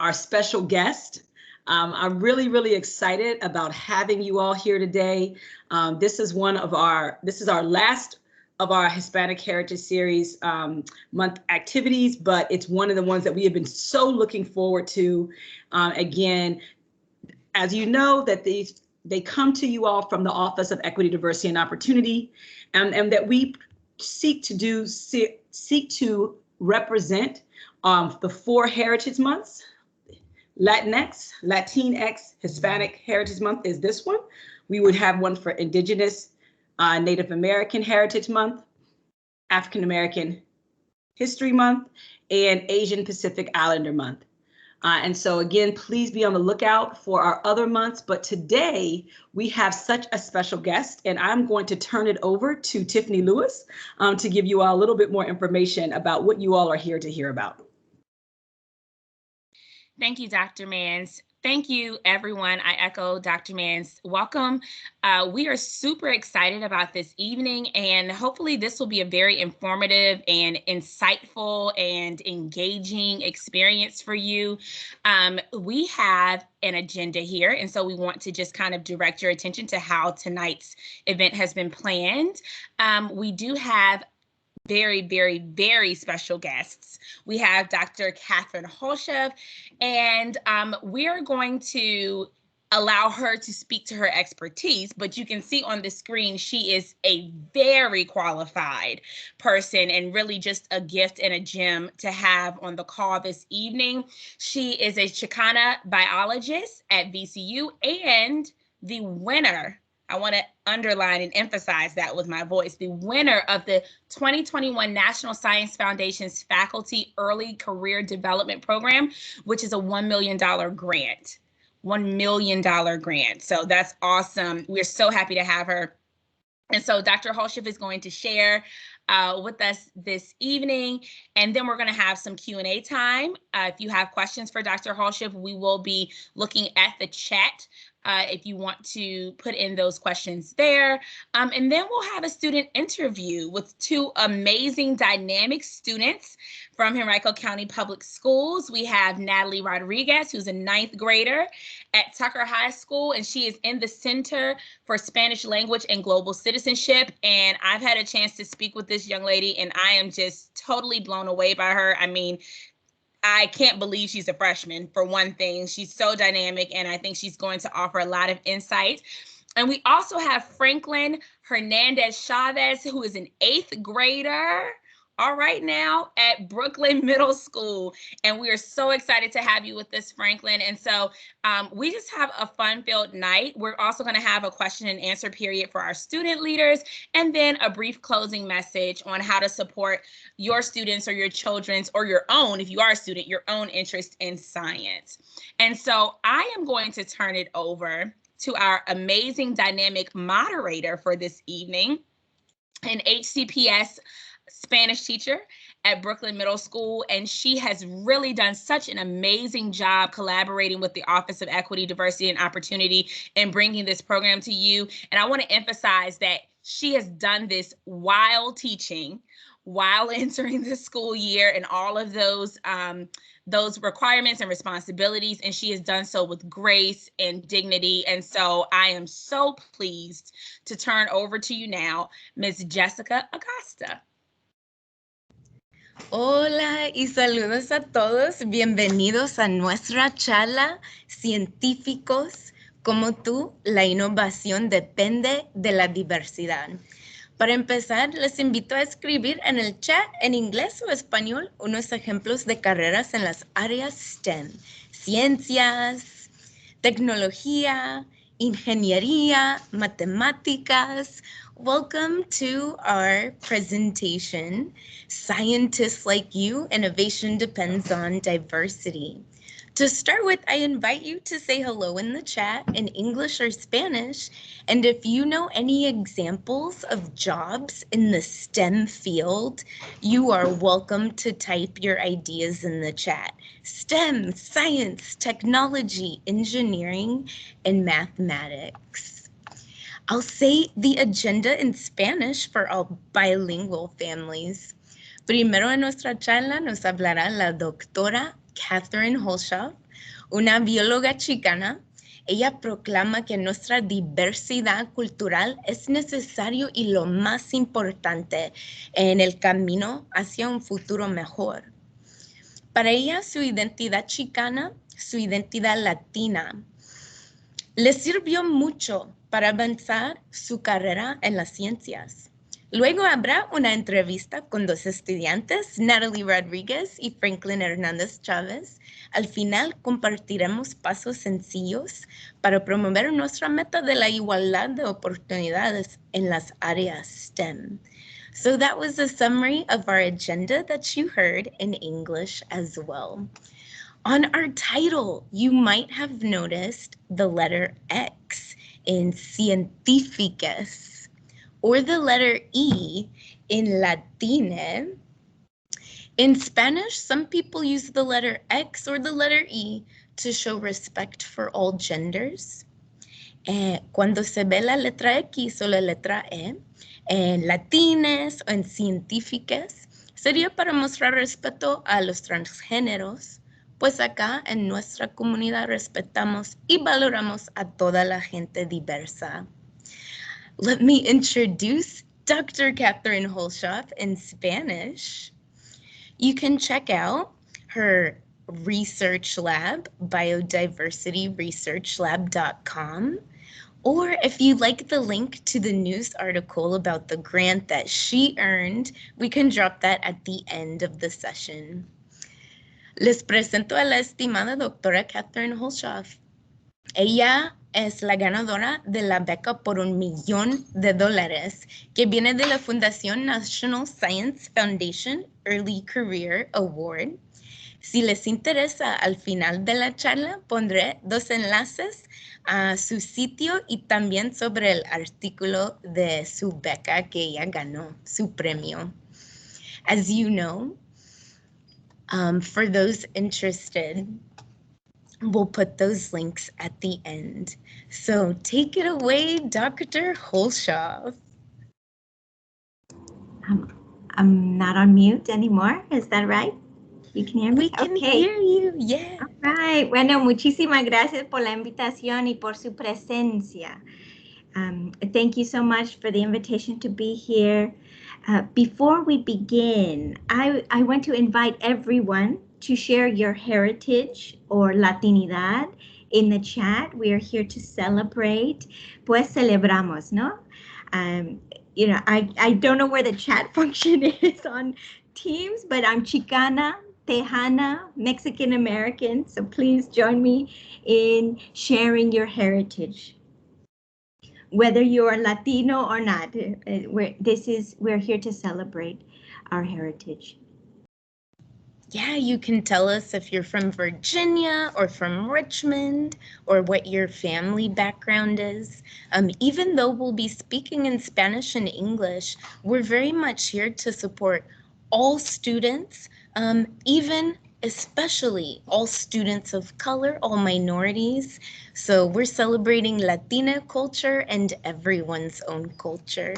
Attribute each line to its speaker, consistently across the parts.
Speaker 1: our special guest. I'm really excited about having you all here today. This is our last of our Hispanic Heritage Series month activities, but it's one of the ones that we have been so looking forward to. Again, as you know, that they come to you all from the Office of Equity, Diversity, and Opportunity, and that we seek to represent the 4 heritage months. Latinx, Hispanic Heritage Month is this one. We would have one for Indigenous, Native American Heritage Month, African American History Month, and Asian Pacific Islander Month. And so again, please be on the lookout for our other months. But today we have such a special guest, and I'm going to turn it over to Tiffany Lewis to give you all a little bit more information about what you all are here to hear about.
Speaker 2: Thank you, Dr. Mans. Thank you, everyone. I echo Dr. Mans' welcome. We are super excited about this evening, and hopefully this will be a very informative and insightful and engaging experience for you. We have an agenda here, and so we want to just kind of direct your attention to how tonight's event has been planned. We do have very special guests. We have Dr. Catherine Hulshof, and we are going to allow her to speak to her expertise, but you can see on the screen, she is a very qualified person and really just a gift and a gem to have on the call this evening. She is a Chicana biologist at VCU and the winner, I want to underline and emphasize that with my voice, the winner of the 2021 National Science Foundation's Faculty Early Career Development Program, which is a $1 million grant. $1 million grant. So that's awesome. We're so happy to have her. And so Dr. Hulshof is going to share with us this evening, and then we're going to have some Q&A time. If you have questions for Dr. Hulshof, we will be looking at the chat if you want to put in those questions there. And then we'll have a student interview with 2 amazing dynamic students from Henrico County Public Schools. We have Natalie Rodriguez, who's a 9th grader at Tucker High School, and she is in the Center for Spanish Language and Global Citizenship. And I've had a chance to speak with this young lady, and I am just totally blown away by her. I mean, I can't believe she's a freshman, for one thing. She's so dynamic, and I think she's going to offer a lot of insight. And we also have Franklin Hernandez Chavez, who is an 8th grader, all right now, at Brookland Middle School. And we are so excited to have you with us, Franklin. And so we just have a fun-filled night. We're also going to have a question and answer period for our student leaders, and then a brief closing message on how to support your students or your children's, or your own, if you are a student, your own interest in science. And so I am going to turn it over to our amazing dynamic moderator for this evening, an HCPS Spanish teacher at Brookland Middle School, and she has really done such an amazing job collaborating with the Office of Equity, Diversity, and Opportunity in bringing this program to you. And I want to emphasize that she has done this while teaching, while entering the school year, and all of those requirements and responsibilities, and she has done so with grace and dignity. And so I am so pleased to turn over to you now, Ms. Jessica Acosta.
Speaker 3: Hola y saludos a todos. Bienvenidos a nuestra charla Científicos como tú, la innovación depende de la diversidad. Para empezar, les invito a escribir en el chat en inglés o español unos ejemplos de carreras en las áreas STEM, ciencias, tecnología, ingeniería, matemáticas. Welcome to our presentation, Scientists Like You, Innovation Depends on Diversity. To start with, I invite you to say hello in the chat in English or Spanish, and if you know any examples of jobs in the STEM field, you are welcome to type your ideas in the chat. STEM, science, technology, engineering, and mathematics. I'll say the agenda in Spanish for all bilingual families. Primero en nuestra charla nos hablará la doctora Catherine Hulshof, una bióloga chicana. Ella proclama que nuestra diversidad cultural es necesario y lo más importante en el camino hacia un futuro mejor. Para ella, su identidad chicana, su identidad latina, le sirvió mucho para avanzar su carrera en las ciencias. Luego habrá una entrevista con dos estudiantes, Natalie Rodríguez y Franklin Hernandez Chavez. Al final compartiremos pasos sencillos para promover nuestra meta de la igualdad de oportunidades en las áreas STEM. So that was a summary of our agenda that you heard in English as well. On our title, you might have noticed the letter X in científicas, or the letter E in Latine. In Spanish, some people use the letter X or the letter E to show respect for all genders. Cuando se ve la letra X o la letra E, en latines o en científicas, sería para mostrar respeto a los transgéneros, pues acá en nuestra comunidad respetamos y valoramos a toda la gente diversa. Let me introduce Dr. Catherine Hulshof in Spanish. You can check out her research lab, biodiversityresearchlab.com. Or if you like the link to the news article about the grant that she earned, we can drop that at the end of the session. Les presento a la estimada doctora Catherine Hulshof. Ella es la ganadora de la beca por $1 millón que viene de la Fundación National Science Foundation Early Career Award. Si les interesa, al final de la charla pondré 2 enlaces a su sitio y también sobre el artículo de su beca que ella ganó, su premio. As you know, for those interested, we'll put those links at the end. So take it away, Dr. Hulshof.
Speaker 4: I'm not on mute anymore, is that right? You can hear me?
Speaker 3: We can hear you, yeah.
Speaker 4: All right. Bueno, muchísimas gracias por la invitación y por su presencia. Thank you so much for the invitation to be here. Before we begin, I want to invite everyone to share your heritage or Latinidad in the chat. We are here to celebrate. Pues celebramos, ¿no? You know, I don't know where the chat function is on Teams, but I'm Chicana, Tejana, Mexican American. So please join me in sharing your heritage. Whether you are Latino or not, we're here to celebrate our heritage.
Speaker 3: Yeah, you can tell us if you're from Virginia or from Richmond or what your family background is. Even though we'll be speaking in Spanish and English, we're very much here to support all students, especially all students of color, all minorities. So we're celebrating Latina culture and everyone's own culture.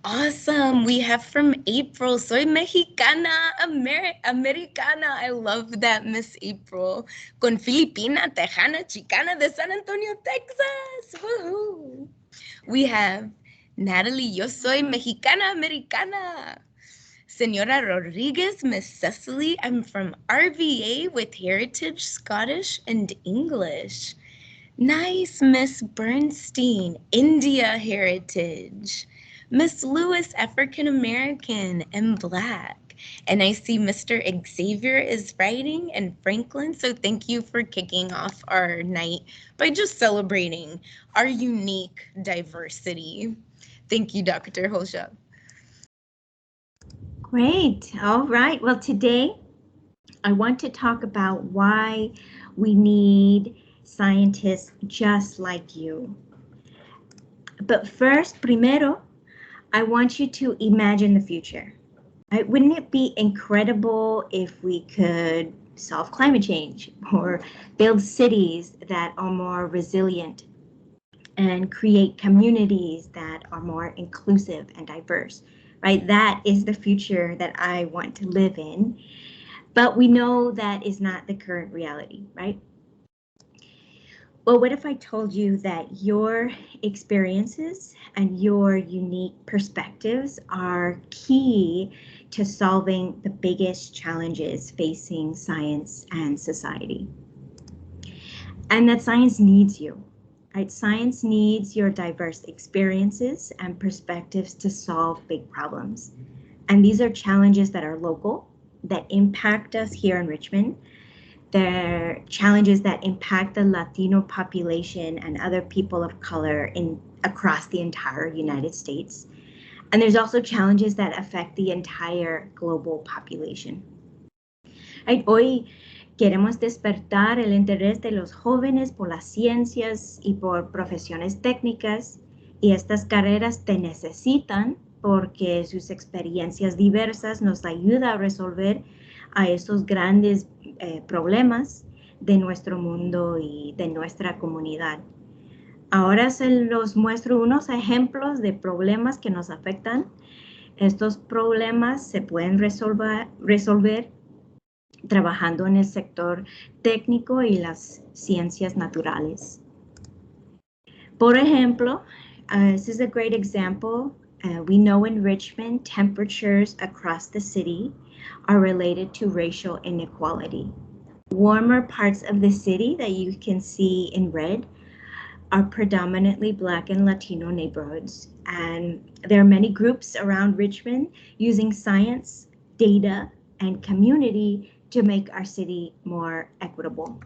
Speaker 3: Awesome. We have from April, soy mexicana, americana. I love that, Miss April. Con Filipina, Tejana, Chicana de San Antonio, Texas. Woohoo. We have Natalie, yo soy mexicana, americana. Señora Rodriguez, Miss Cecily, I'm from RVA with Heritage, Scottish, and English. Nice, Miss Bernstein, India Heritage. Miss Lewis, African American and Black. And I see Mr. Xavier is writing and Franklin. So thank you for kicking off our night by just celebrating our unique diversity. Thank you, Dr. Hulshof.
Speaker 4: Great. All right. Well, today I want to talk about why we need scientists just like you. But first, primero, I want you to imagine the future. Right? Wouldn't it be incredible if we could solve climate change or build cities that are more resilient and create communities that are more inclusive and diverse, right? That is the future that I want to live in. But we know that is not the current reality, right? Well, what if I told you that your experiences and your unique perspectives are key to solving the biggest challenges facing science and society? And that science needs you, right? Science needs your diverse experiences and perspectives to solve big problems. And these are challenges that are local, that impact us here in Richmond. They're challenges that impact the Latino population and other people of color across the entire United States. And there's also challenges that affect the entire global population. Right? Hoy queremos despertar el interés de los jóvenes por las ciencias y por profesiones técnicas, y estas carreras te necesitan porque sus experiencias diversas nos ayudan a resolver a esos grandes problemas de nuestro mundo y de nuestra comunidad. Ahora se los muestro unos ejemplos de problemas que nos afectan. Estos problemas se pueden resolver trabajando en el sector técnico y las ciencias naturales. Por ejemplo, this is a great example. We know in Richmond, temperatures across the city are related to racial inequality. Warmer parts of the city that you can see in red are predominantly Black and Latino neighborhoods. And there are many groups around Richmond using science, data, and community to make our city more equitable.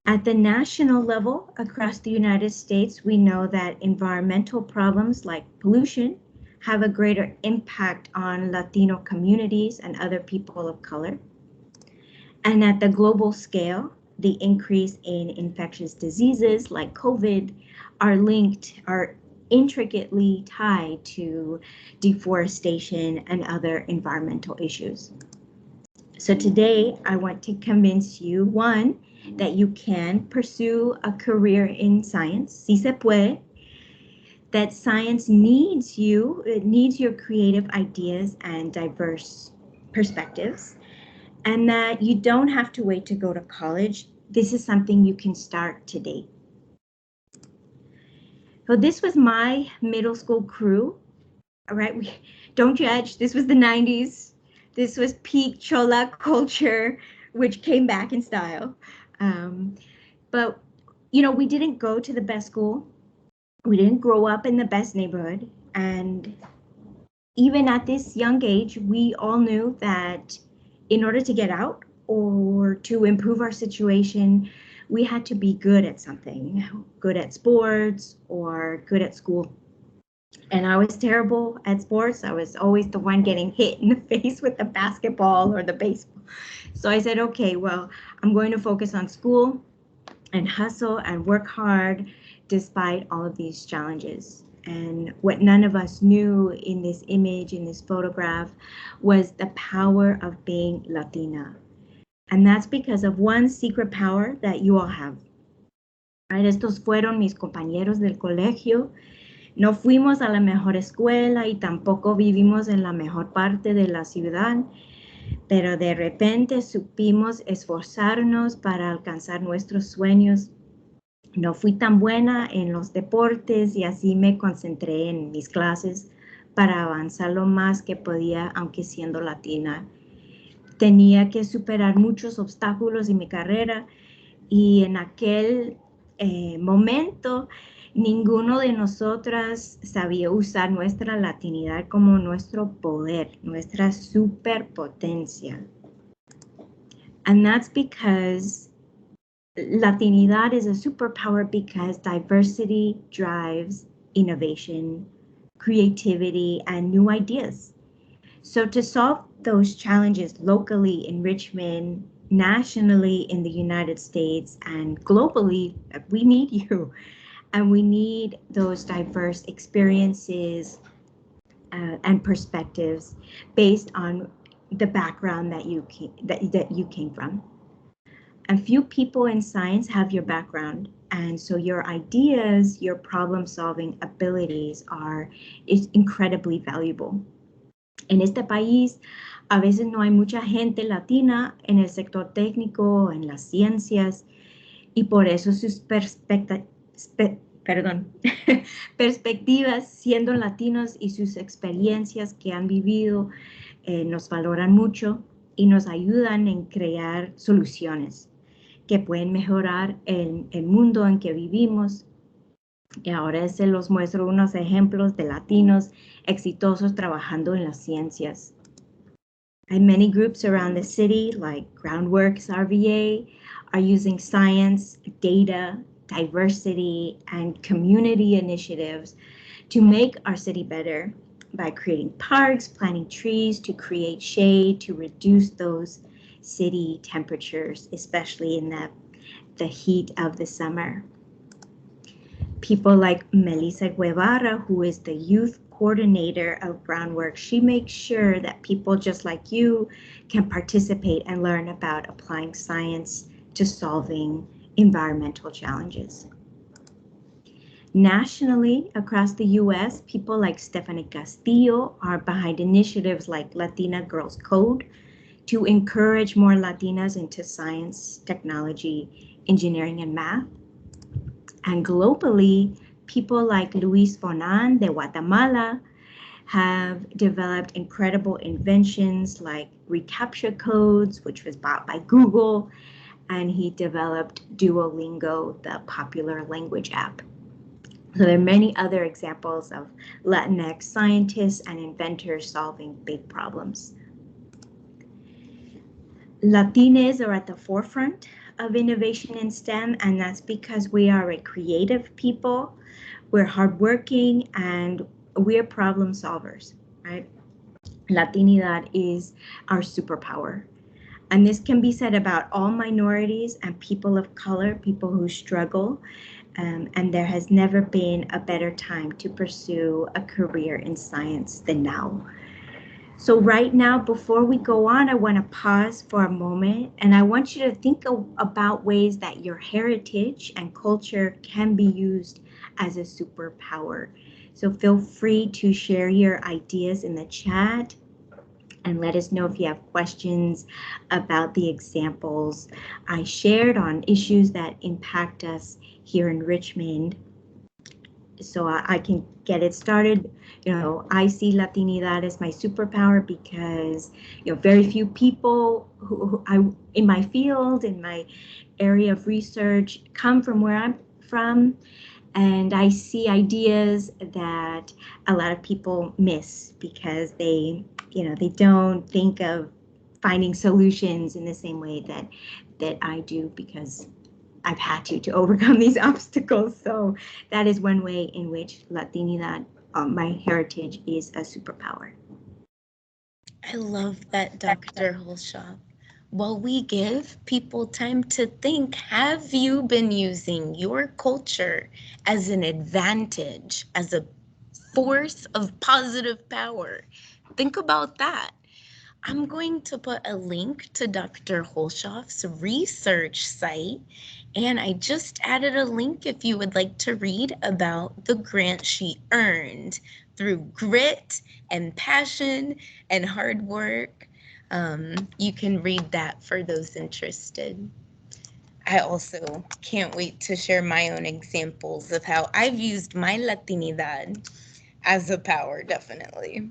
Speaker 4: At the national level, across the United States, we know that environmental problems like pollution have a greater impact on Latino communities and other people of color. And at the global scale, the increase in infectious diseases like COVID are intricately tied to deforestation and other environmental issues. So today, I want to convince you, one, that you can pursue a career in science, si se puede, that science needs you, it needs your creative ideas and diverse perspectives, and that you don't have to wait to go to college. This is something you can start today. So this was my middle school crew, all right? Don't judge, this was the 90s. This was peak Chola culture, which came back in style. But, you know, we didn't go to the best school. We didn't grow up in the best neighborhood. And even at this young age, we all knew that in order to get out or to improve our situation, we had to be good at something, good at sports or good at school. And I was terrible at sports. I was always the one getting hit in the face with the basketball or the baseball. So I said, okay, well, I'm going to focus on school and hustle and work hard despite all of these challenges. And what none of us knew in this image, in this photograph, was the power of being Latina. And that's because of one secret power that you all have. Right? Estos fueron mis compañeros del colegio. No fuimos a la mejor escuela y tampoco vivimos en la mejor parte de la ciudad, pero de repente supimos esforzarnos para alcanzar nuestros sueños. No fui tan buena en los deportes y así me concentré en mis clases para avanzar lo más que podía, aunque siendo latina. Tenía que superar muchos obstáculos en mi carrera y en aquel momento ninguno de nosotras sabía usar nuestra latinidad como nuestro poder, nuestra superpotencia. And that's because Latinidad is a superpower because diversity drives innovation, creativity, and new ideas. So to solve those challenges locally in Richmond, nationally in the United States, and globally, we need you. And we need those diverse experiences and perspectives based on the background that you came from. And few people in science have your background, and so your ideas, your problem-solving abilities is incredibly valuable. En este país A veces no hay mucha gente latina en el sector técnico, en las ciencias, y por eso sus perspectivas siendo latinos y sus experiencias que han vivido nos valoran mucho y nos ayudan en crear soluciones que pueden mejorar el mundo en que vivimos. Y ahora se los muestro unos ejemplos de latinos exitosos trabajando en las ciencias. And many groups around the city, like Groundworks RVA, are using science, data, diversity, and community initiatives to make our city better by creating parks, planting trees to create shade, to reduce those city temperatures, especially in the heat of the summer. People like Melissa Guevara, who is the youth coordinator of Groundwork, she makes sure that people just like you can participate and learn about applying science to solving environmental challenges. Nationally, across the US, people like Stephanie Castillo are behind initiatives like Latina Girls Code to encourage more Latinas into science, technology, engineering, and math. And globally, people like Luis Bonan de Guatemala have developed incredible inventions like reCAPTCHA codes, which was bought by Google, and he developed Duolingo, the popular language app. So there are many other examples of Latinx scientists and inventors solving big problems. Latinas are at the forefront of innovation in STEM, and that's because we are a creative people, we're hardworking, and we're problem solvers, right? Latinidad is our superpower. And this can be said about all minorities and people of color, people who struggle, and there has never been a better time to pursue a career in science than now. So right now, before we go on, I want to pause for a moment, and I want you to think about ways that your heritage and culture can be used as a superpower. So feel free to share your ideas in the chat and let us know if you have questions about the examples I shared on issues that impact us here in Richmond. So I can get it started. I see Latinidad as my superpower because, very few people who in my field, in my area of research, come from where I'm from. And I see ideas that a lot of people miss because they don't think of finding solutions in the same way that I do, because I've had to overcome these obstacles. So that is one way in which Latinidad, my heritage, is a superpower.
Speaker 3: I love that, Dr. Hulshof. While we give people time to think, have you been using your culture as an advantage, as a force of positive power? Think about that. I'm going to put a link to Dr. Hulshof's research site, and I just added a link if you would like to read about the grant she earned through grit and passion and hard work. You can read that for those interested. I also can't wait to share my own examples of how I've used my Latinidad as a power, definitely.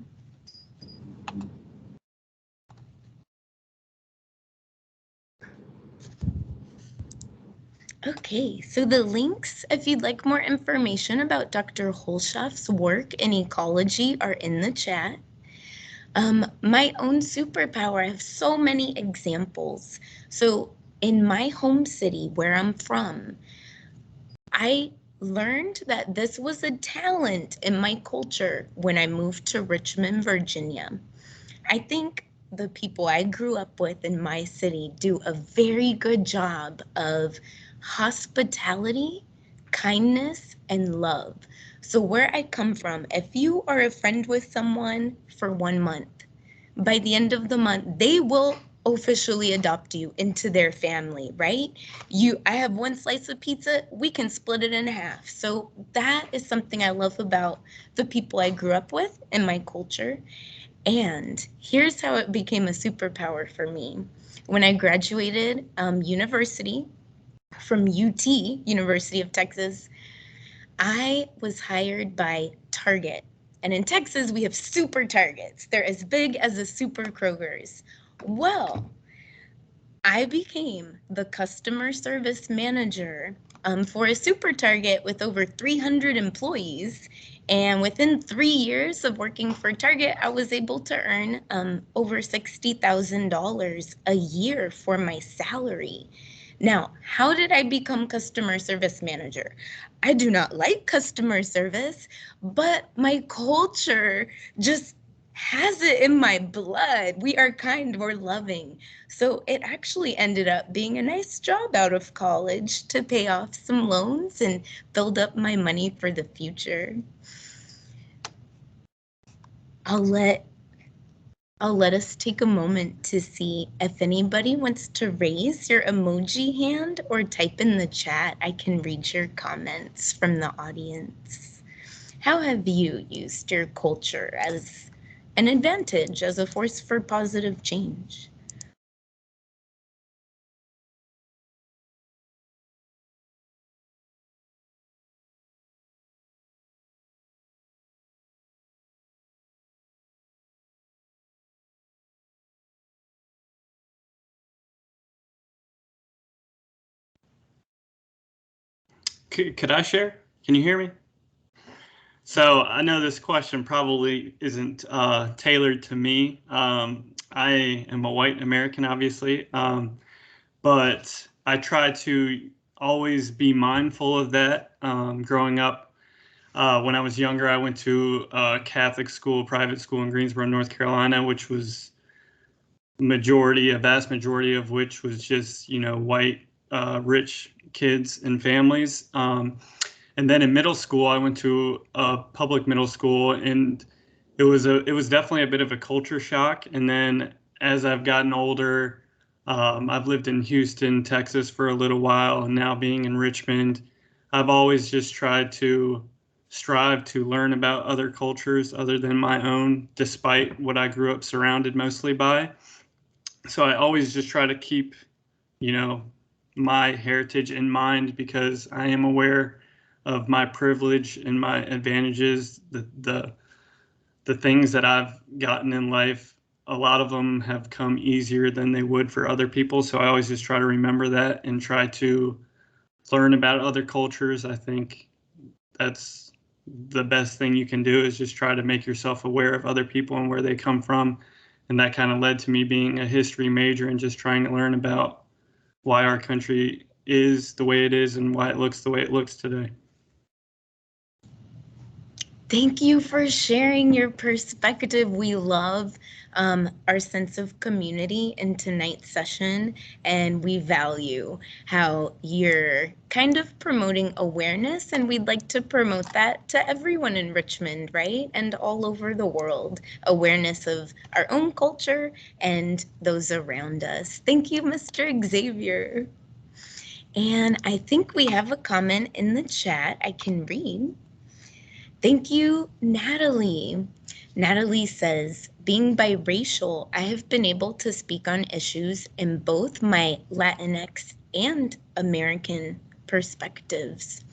Speaker 3: Okay, so the links, if you'd like more information about Dr. Hulshof's work in ecology, are in the chat. My own superpower, I have so many examples. So in my home city, where I'm from, I learned that this was a talent in my culture when I moved to Richmond, Virginia. I think the people I grew up with in my city do a very good job of hospitality, kindness, and love. So where I come from, if you are a friend with someone for 1 month, by the end of the month, they will officially adopt you into their family, right? I have 1 slice of pizza, we can split it in half. So that is something I love about the people I grew up with in my culture. And here's how it became a superpower for me. When I graduated university from UT, University of Texas, I was hired by Target. And in Texas, we have super Targets. They're as big as the super Krogers. Well, I became the customer service manager for a super Target with over 300 employees. And within 3 years of working for Target, I was able to earn over $60,000 a year for my salary. Now, how did I become customer service manager? I do not like customer service, but my culture just has it in my blood. We are kind, we're loving. So it actually ended up being a nice job out of college to pay off some loans and build up my money for the future. I'll let us take a moment to see if anybody wants to raise your emoji hand or type in the chat. I can read your comments from the audience. How have you used your culture as an advantage, as a force for positive change?
Speaker 5: Could I share? Can you hear me? So I know this question probably isn't tailored to me. I am a white American, obviously, but I try to always be mindful of that. Growing up, when I was younger, I went to a Catholic school, private school in Greensboro, North Carolina, which was a vast majority of which was just, white, rich kids and families. And then in middle school, I went to a public middle school, and it was definitely a bit of a culture shock. And then as I've gotten older, I've lived in Houston, Texas for a little while, and now being in Richmond, I've always just tried to strive to learn about other cultures other than my own, despite what I grew up surrounded mostly by. So I always just try to keep, my heritage in mind, because I am aware of my privilege and my advantages, the things that I've gotten in life. A lot of them have come easier than they would for other people. So I always just try to remember that and try to learn about other cultures. I think that's the best thing you can do, is just try to make yourself aware of other people and where they come from. And that kind of led to me being a history major and just trying to learn about why our country is the way it is and why it looks the way it looks today.
Speaker 3: Thank you for sharing your perspective. We love our sense of community in tonight's session, and we value how you're kind of promoting awareness, and we'd like to promote that to everyone in Richmond, right? And all over the world, awareness of our own culture and those around us. Thank you, Mr. Xavier. And I think we have a comment in the chat I can read. Thank you, Natalie. Natalie says, being biracial, I have been able to speak on issues in both my Latinx and American perspectives.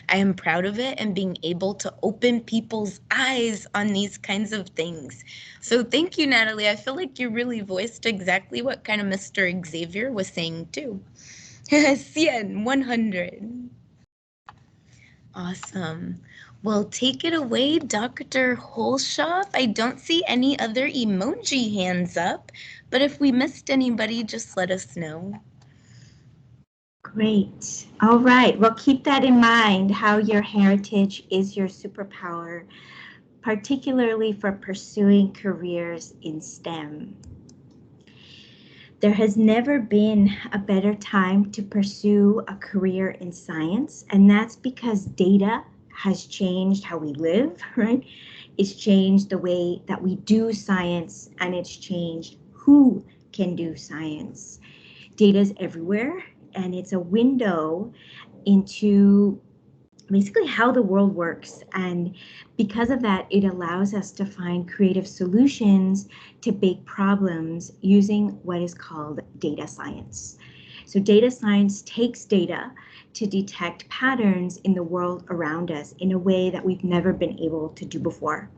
Speaker 3: I am proud of it and being able to open people's eyes on these kinds of things. So thank you, Natalie. I feel like you really voiced exactly what kind of Mr. Xavier was saying too. 100. Awesome. Well, take it away, Dr. Hulshof. I don't see any other emoji hands up, but if we missed anybody, just let us know.
Speaker 4: Great. All right. Well, keep that in mind, how your heritage is your superpower, particularly for pursuing careers in STEM. There has never been a better time to pursue a career in science, and that's because data has changed how we live, right? It's changed the way that we do science, and it's changed who can do science. Data is everywhere, and it's a window into basically how the world works. And because of that, it allows us to find creative solutions to big problems using what is called data science. So data science takes data to detect patterns in the world around us in a way that we've never been able to do before.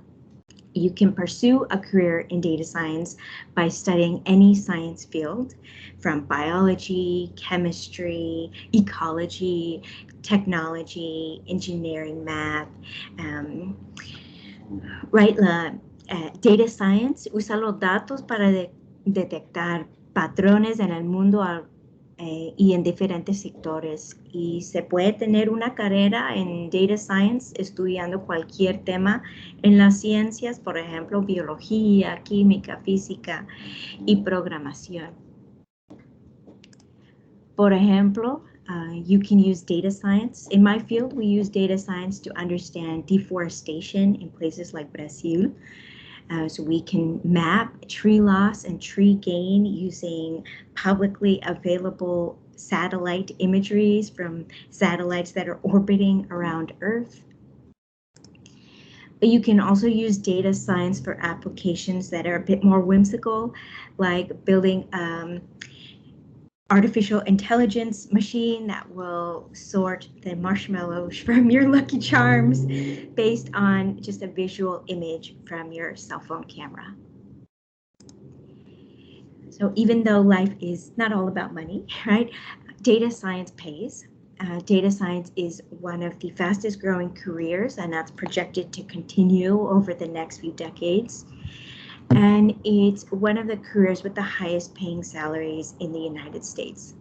Speaker 4: You can pursue a career in data science by studying any science field, from biology, chemistry, ecology, technology, engineering, math. Data science usa los datos para detectar patrones en el mundo y en diferentes sectores. Y se puede tener una carrera en data science estudiando cualquier tema en las ciencias, por ejemplo, biología, química, física y programación. Por ejemplo, you can use data science. In my field, we use data science to understand deforestation in places like Brazil. So we can map tree loss and tree gain using publicly available satellite imageries from satellites that are orbiting around Earth. But you can also use data science for applications that are a bit more whimsical, like building artificial intelligence machine that will sort the marshmallows from your Lucky Charms based on just a visual image from your cell phone camera. So even though life is not all about money, right? Data science pays. Data science is one of the fastest growing careers, and that's projected to continue over the next few decades. And it's one of the careers with the highest paying salaries in the United States.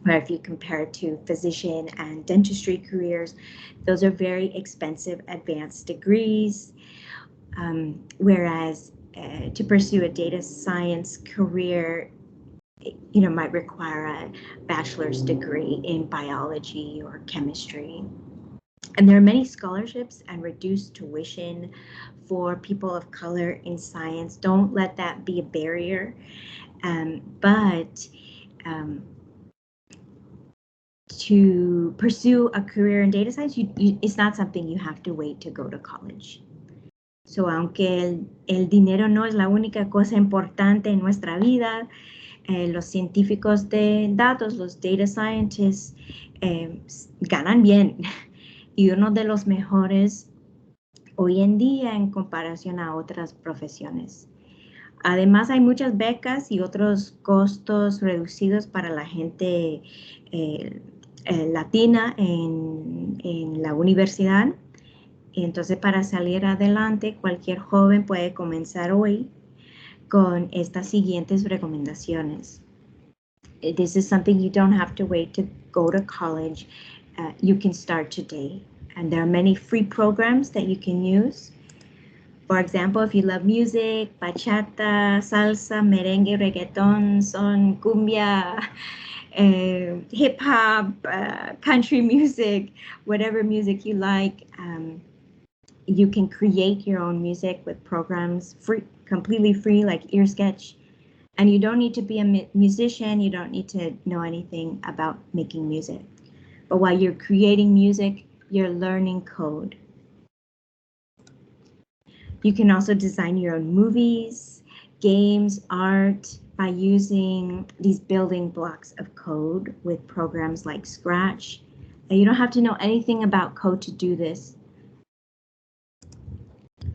Speaker 4: Where if you compare it to physician and dentistry careers, those are very expensive advanced degrees. Whereas to pursue a data science career, might require a bachelor's degree in biology or chemistry. And there are many scholarships and reduced tuition for people of color in science. Don't let that be a barrier. To pursue a career in data science, it's not something you have to wait to go to college. So aunque el dinero no es la única cosa importante en nuestra vida, los científicos de datos, los data scientists, ganan bien. Y uno de los mejores hoy en día en comparación a otras profesiones. Además, hay muchas becas y otros costos reducidos para la gente latina en la universidad. Entonces, para salir adelante, cualquier joven puede comenzar hoy con estas siguientes recomendaciones. This is something you don't have to wait to go to college. You can start today. And there are many free programs that you can use. For example, if you love music, bachata, salsa, merengue, reggaeton, son, cumbia, hip hop, country music, whatever music you like, you can create your own music with programs free, completely free, like EarSketch. And you don't need to be a musician. You don't need to know anything about making music. But while you're creating music, you're learning code. You can also design your own movies, games, art by using these building blocks of code with programs like Scratch. And you don't have to know anything about code to do this.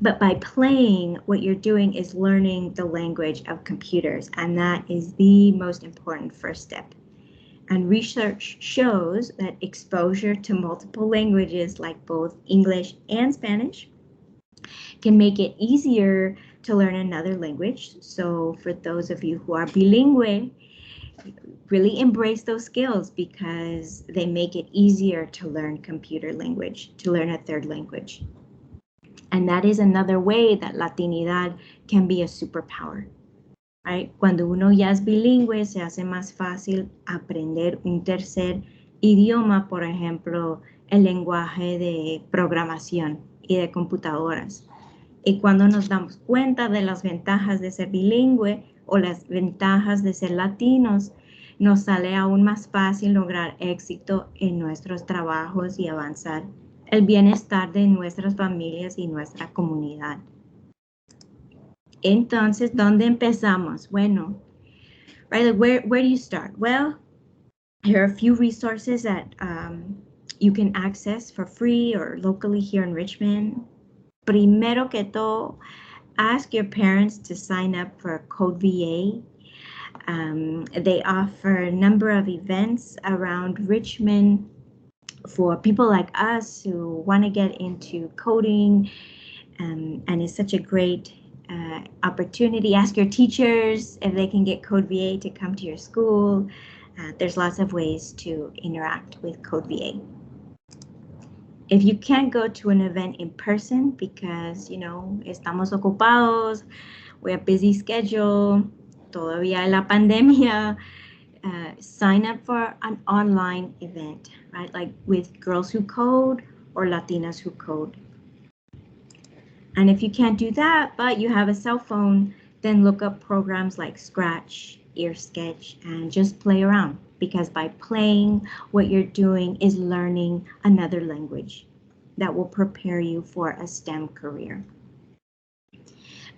Speaker 4: But by playing, what you're doing is learning the language of computers, and that is the most important first step. And research shows that exposure to multiple languages like both English and Spanish can make it easier to learn another language. So for those of you who are bilingual, really embrace those skills because they make it easier to learn computer language, to learn a third language. And that is another way that Latinidad can be a superpower. Right? Cuando uno ya es bilingüe, se hace más fácil aprender un tercer idioma, por ejemplo, el lenguaje de programación y de computadoras. Y cuando nos damos cuenta de las ventajas de ser bilingüe o las ventajas de ser latinos, nos sale aún más fácil lograr éxito en nuestros trabajos y avanzar el bienestar de nuestras familias y nuestra comunidad. Entonces, ¿dónde empezamos? Bueno, right, like where do you start? Well, here are a few resources that you can access for free or locally here in Richmond. Primero que todo, ask your parents to sign up for Code VA. They offer a number of events around Richmond for people like us who want to get into coding, and it's such a great opportunity. Ask your teachers if they can get Code VA to come to your school. There's lots of ways to interact with Code VA. If you can't go to an event in person because, you know, estamos ocupados, we have a busy schedule, todavía la pandemia, sign up for an online event, right? Like with Girls Who Code or Latinas Who Code. And if you can't do that, but you have a cell phone, then look up programs like Scratch, EarSketch, and just play around. Because by playing, what you're doing is learning another language that will prepare you for a STEM career.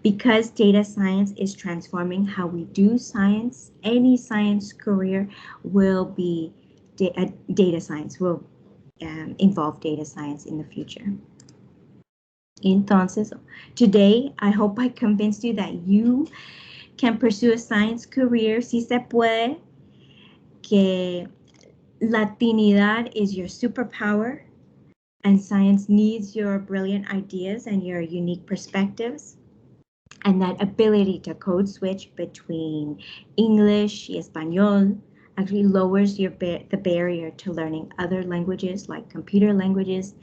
Speaker 4: Because data science is transforming how we do science, any science career will be data science, will involve data science in the future. Entonces, today, I hope I convinced you that you can pursue a science career, si se puede, que Latinidad is your superpower, and science needs your brilliant ideas and your unique perspectives, and that ability to code switch between English y Espanol actually lowers the barrier to learning other languages like computer languages.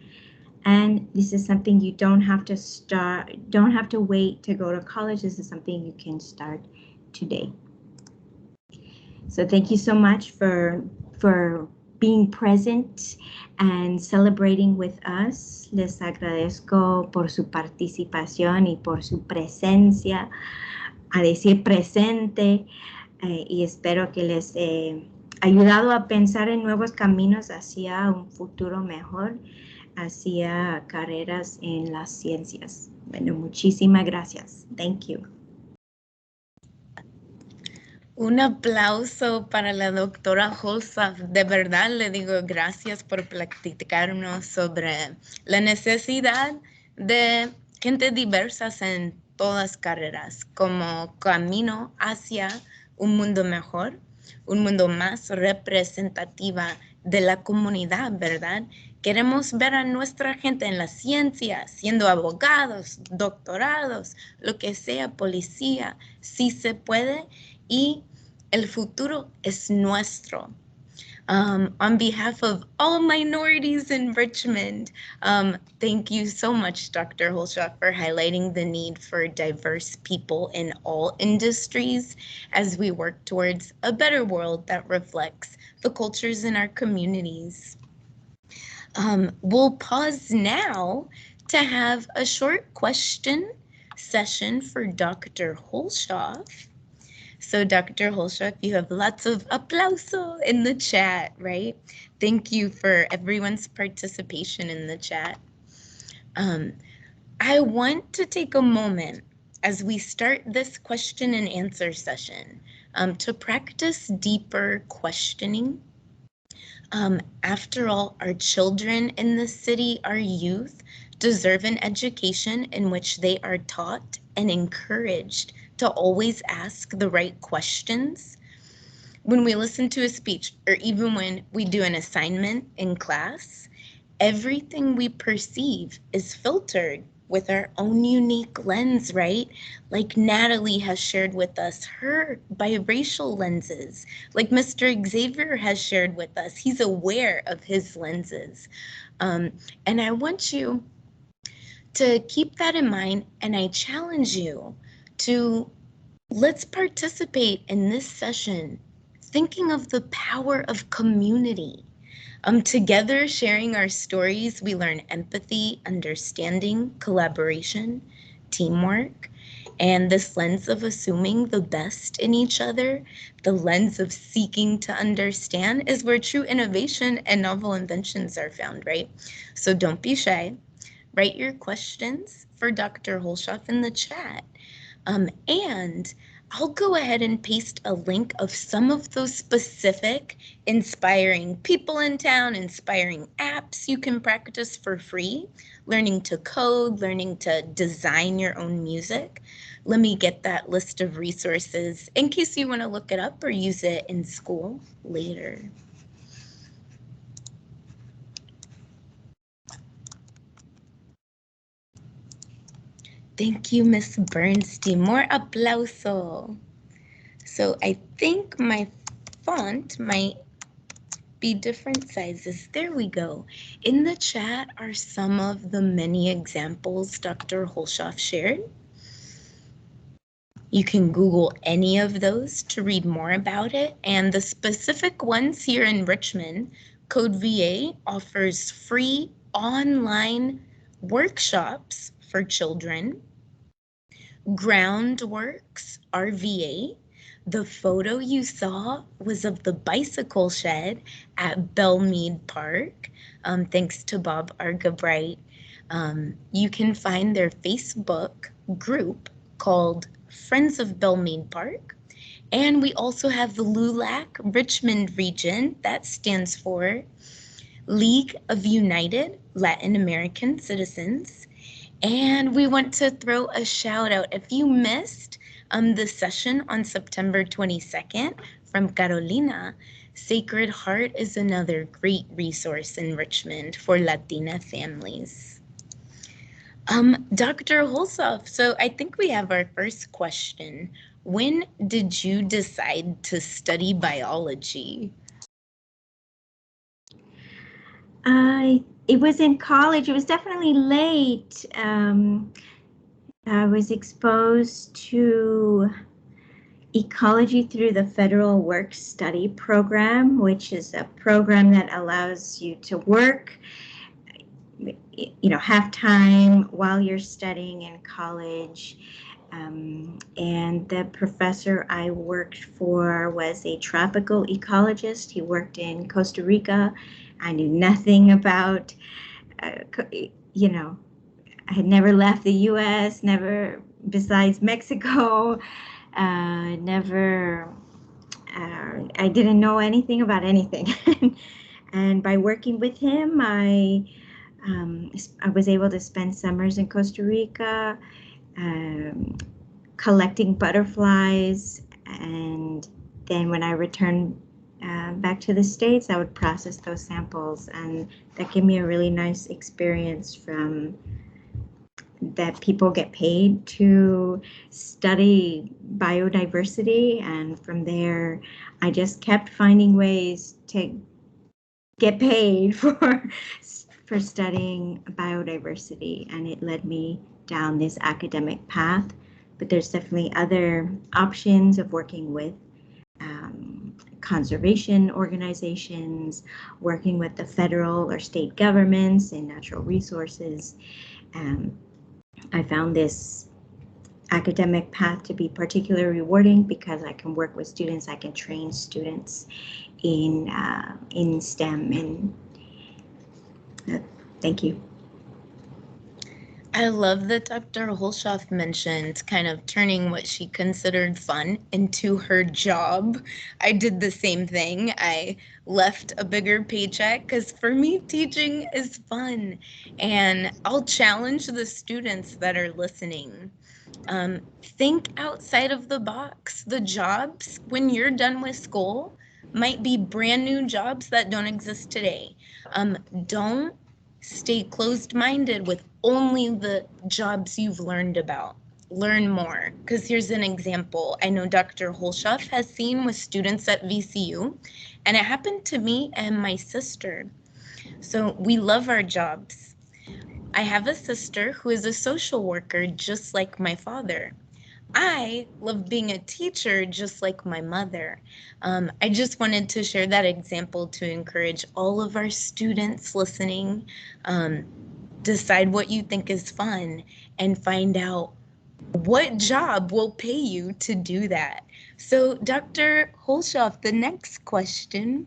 Speaker 4: And this is something you don't have to wait to go to college. This is something you can start today. So thank you so much for being present and celebrating with us. Les agradezco por su participación y por su presencia, a decir presente, y espero que les he ayudado a pensar en nuevos caminos hacia un futuro mejor, hacia carreras en las ciencias. Bueno, muchísimas gracias. Thank you.
Speaker 3: Un aplauso para la doctora Hulshof. De verdad le digo gracias por platicarnos sobre la necesidad de gente diversa en todas carreras como camino hacia un mundo mejor, un mundo más representativa de la comunidad, ¿verdad? Queremos ver a nuestra gente en la ciencia, siendo abogados, doctorados, lo que sea, policía, si se puede, y el futuro es nuestro. On behalf of all minorities in Richmond, thank you so much, Dr. Hulshof, for highlighting the need for diverse people in all industries as we work towards a better world that reflects the cultures in our communities. We'll pause now to have a short question session for Dr. Hulshof. So Dr. Hulshof, you have lots of aplauso in the chat, right? Thank you for everyone's participation in the chat. I want to take a moment as we start this question and answer session to practice deeper questioning. After all, our children in the city, our youth, deserve an education in which they are taught and encouraged to always ask the right questions. When we listen to a speech, or even when we do an assignment in class, everything we perceive is filtered with our own unique lens, right? Like Natalie has shared with us her biracial lenses, like Mr. Xavier has shared with us. He's aware of his lenses. And I want you to keep that in mind, and I challenge you to let's participate in this session thinking of the power of community. Together, sharing our stories, we learn empathy, understanding, collaboration, teamwork, And this lens of assuming the best in each other, the lens of seeking to understand, is where true innovation and novel inventions are found, right? So don't be shy. Write your questions for Dr. Hulshof in the chat. And I'll go ahead and paste a link of some of those specific inspiring people in town, inspiring apps you can practice for free, learning to code, learning to design your own music. Let me get that list of resources in case you want to look it up or use it in school later. Thank you, Miss Bernstein. More aplauso. So I think my font might be different sizes. There we go. In the chat are some of the many examples Dr. Hulshof shared. You can Google any of those to read more about it. And the specific ones here in Richmond, Code VA offers free online workshops for children. Groundworks RVA. The photo you saw was of the bicycle shed at Belmead Park, thanks to Bob Argabright. You can find their Facebook group called Friends of Belmead Park. And we also have the LULAC Richmond region, that stands for League of United Latin American Citizens. And we want to throw a shout out. If you missed the session on September 22nd from Carolina, Sacred Heart is another great resource in Richmond for Latina families. Dr. Hulshof, so I think we have our first question. When did you decide to study biology?
Speaker 4: It was in college. It was definitely late. I was exposed to ecology through the Federal Work Study Program, which is a program that allows you to work, half-time while you're studying in college. And the professor I worked for was a tropical ecologist. He worked in Costa Rica. I knew nothing about, I had never left the U.S., never, besides Mexico, I didn't know anything about anything. And by working with him, I was able to spend summers in Costa Rica, collecting butterflies, and then when I returned back to the States, I would process those samples, and that gave me a really nice experience from that people get paid to study biodiversity, and from there I just kept finding ways to get paid for studying biodiversity, and it led me down this academic path. But there's definitely other options of working with conservation organizations, working with the federal or state governments in natural resources. I found this academic path to be particularly rewarding because I can work with students, I can train students in STEM. And thank you.
Speaker 3: I love that Dr. Hulshof mentioned kind of turning what she considered fun into her job. I did the same thing. I left a bigger paycheck because for me, teaching is fun. And I'll challenge the students that are listening. Think outside of the box. The jobs, when you're done with school, might be brand new jobs that don't exist today. Don't stay closed-minded with only the jobs you've learned about. Learn more, because here's an example. I know Dr. Hulshof has seen with students at VCU, and it happened to me and my sister. So we love our jobs. I have a sister who is a social worker just like my father. I love being a teacher just like my mother. I just wanted to share that example to encourage all of our students listening. Decide what you think is fun and find out What job will pay you to do that? So Dr. Hulshof, the next question.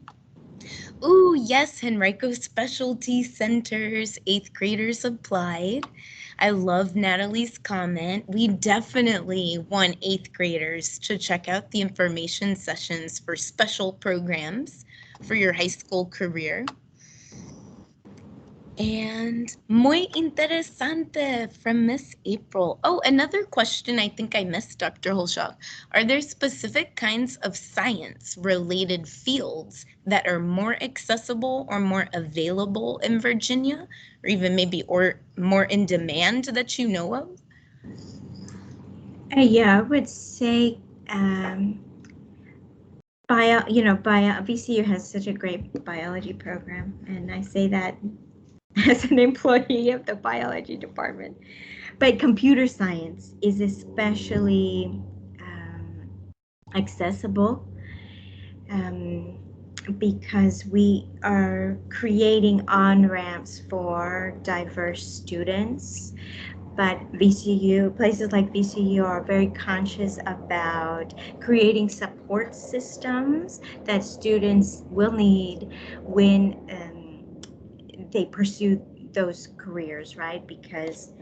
Speaker 3: Ooh, yes, Henrico Specialty Centers, 8th graders applied. I love Natalie's comment. We definitely want 8th graders to check out the information sessions for special programs for your high school career. And muy interesante from Miss April. Oh, another question I think I missed, Dr. Hulshof. Are there specific kinds of science-related fields that are more accessible or more available in Virginia, or even maybe or more in demand that you know of?
Speaker 4: Yeah, I would say VCU has such a great biology program, and I say that as an employee of the biology department. But computer science is especially accessible because we are creating on-ramps for diverse students. But places like VCU are very conscious about creating support systems that students will need when they pursue those careers, right? Because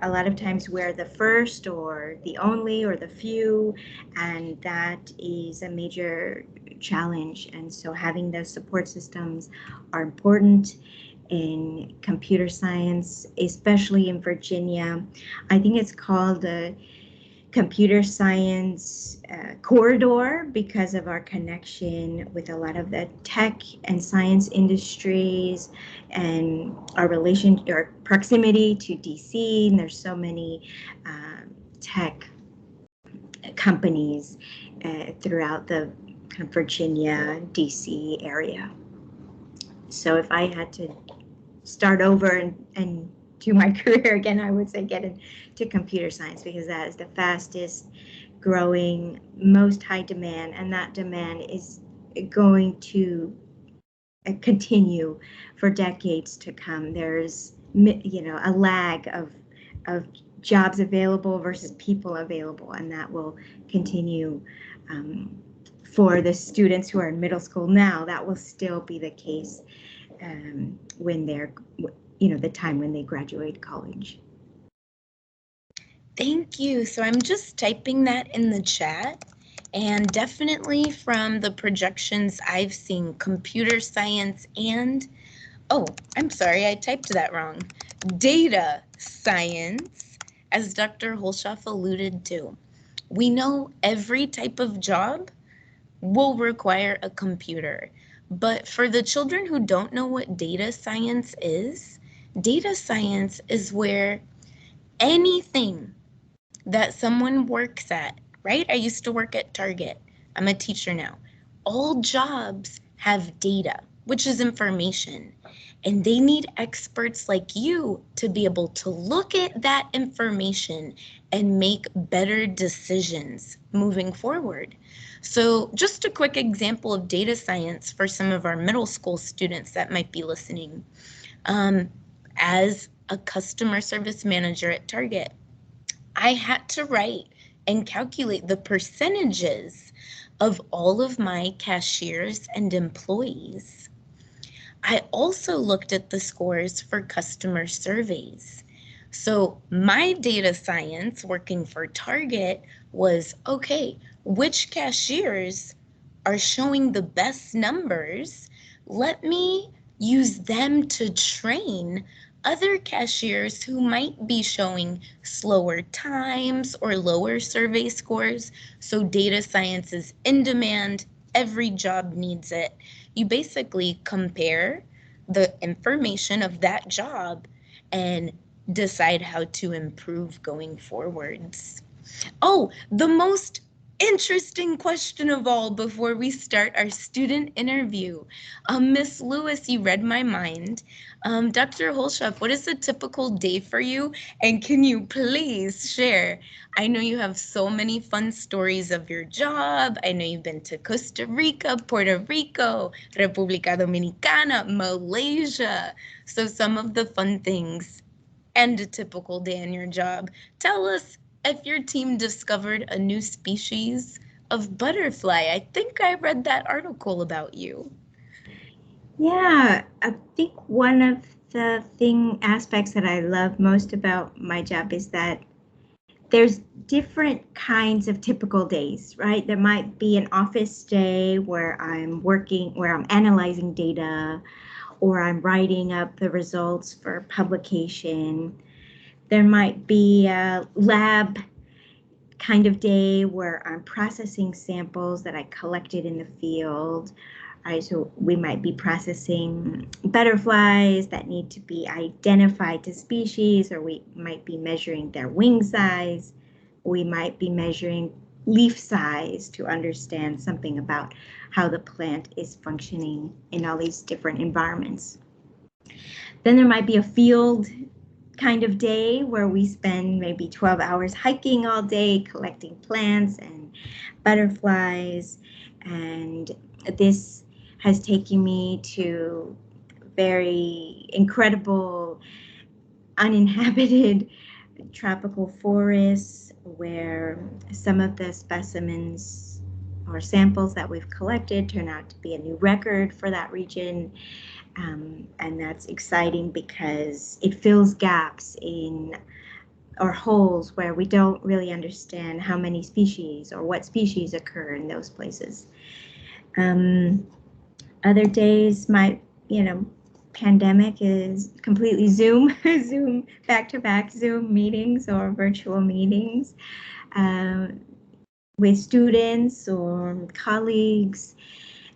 Speaker 4: a lot of times we're the first or the only or the few, and that is a major challenge. And so having those support systems are important in computer science, especially in Virginia. I think it's called the computer science corridor because of our connection with a lot of the tech and science industries and our proximity to DC. And there's so many tech companies throughout the kind of Virginia, DC area. So if I had to start over and do my career again, I would say get into computer science because that is the fastest growing, most high demand, and that demand is going to continue for decades to come. There's a lag of jobs available versus people available, and that will continue for the students who are in middle school now. That will still be the case when they're, the time when they graduate college.
Speaker 3: Thank you. So I'm just typing that in the chat. And definitely from the projections I've seen, computer science and, oh, I'm sorry, I typed that wrong. Data science, as Dr. Hulshof alluded to. We know every type of job will require a computer. But for the children who don't know what data science is where anything that someone works at, right? I used to work at Target. I'm a teacher now. All jobs have data, which is information. And they need experts like you to be able to look at that information and make better decisions moving forward. So just a quick example of data science for some of our middle school students that might be listening. As a customer service manager at Target, I had to write and calculate the percentages of all of my cashiers and employees. I also looked at the scores for customer surveys. So my data science working for Target was, okay, which cashiers are showing the best numbers? Let me use them to train other cashiers who might be showing slower times or lower survey scores. So data science is in demand. Every job needs it. You basically compare the information of that job and decide how to improve going forwards. Oh, the most interesting question of all before we start our student interview. Miss Lewis, you read my mind. Dr. Hulshof, what is a typical day for you? And can you please share? I know you have so many fun stories of your job. I know you've been to Costa Rica, Puerto Rico, República Dominicana, Malaysia. So some of the fun things and a typical day in your job. Tell us if your team discovered a new species of butterfly. I think I read that article about you.
Speaker 4: Yeah, I think one of the aspects that I love most about my job is that there's different kinds of typical days, right? There might be an office day where I'm working, where I'm analyzing data, or I'm writing up the results for publication. There might be a lab kind of day where I'm processing samples that I collected in the field. Right, so we might be processing butterflies that need to be identified to species, or we might be measuring their wing size. We might be measuring leaf size to understand something about how the plant is functioning in all these different environments. Then there might be a field kind of day where we spend maybe 12 hours hiking all day, collecting plants and butterflies. And this has taken me to very incredible uninhabited tropical forests where some of the specimens or samples that we've collected turn out to be a new record for that region. And that's exciting because it fills gaps in or holes where we don't really understand how many species or what species occur in those places. Other days might, pandemic is completely Zoom, Zoom, back-to-back Zoom meetings or virtual meetings with students or colleagues.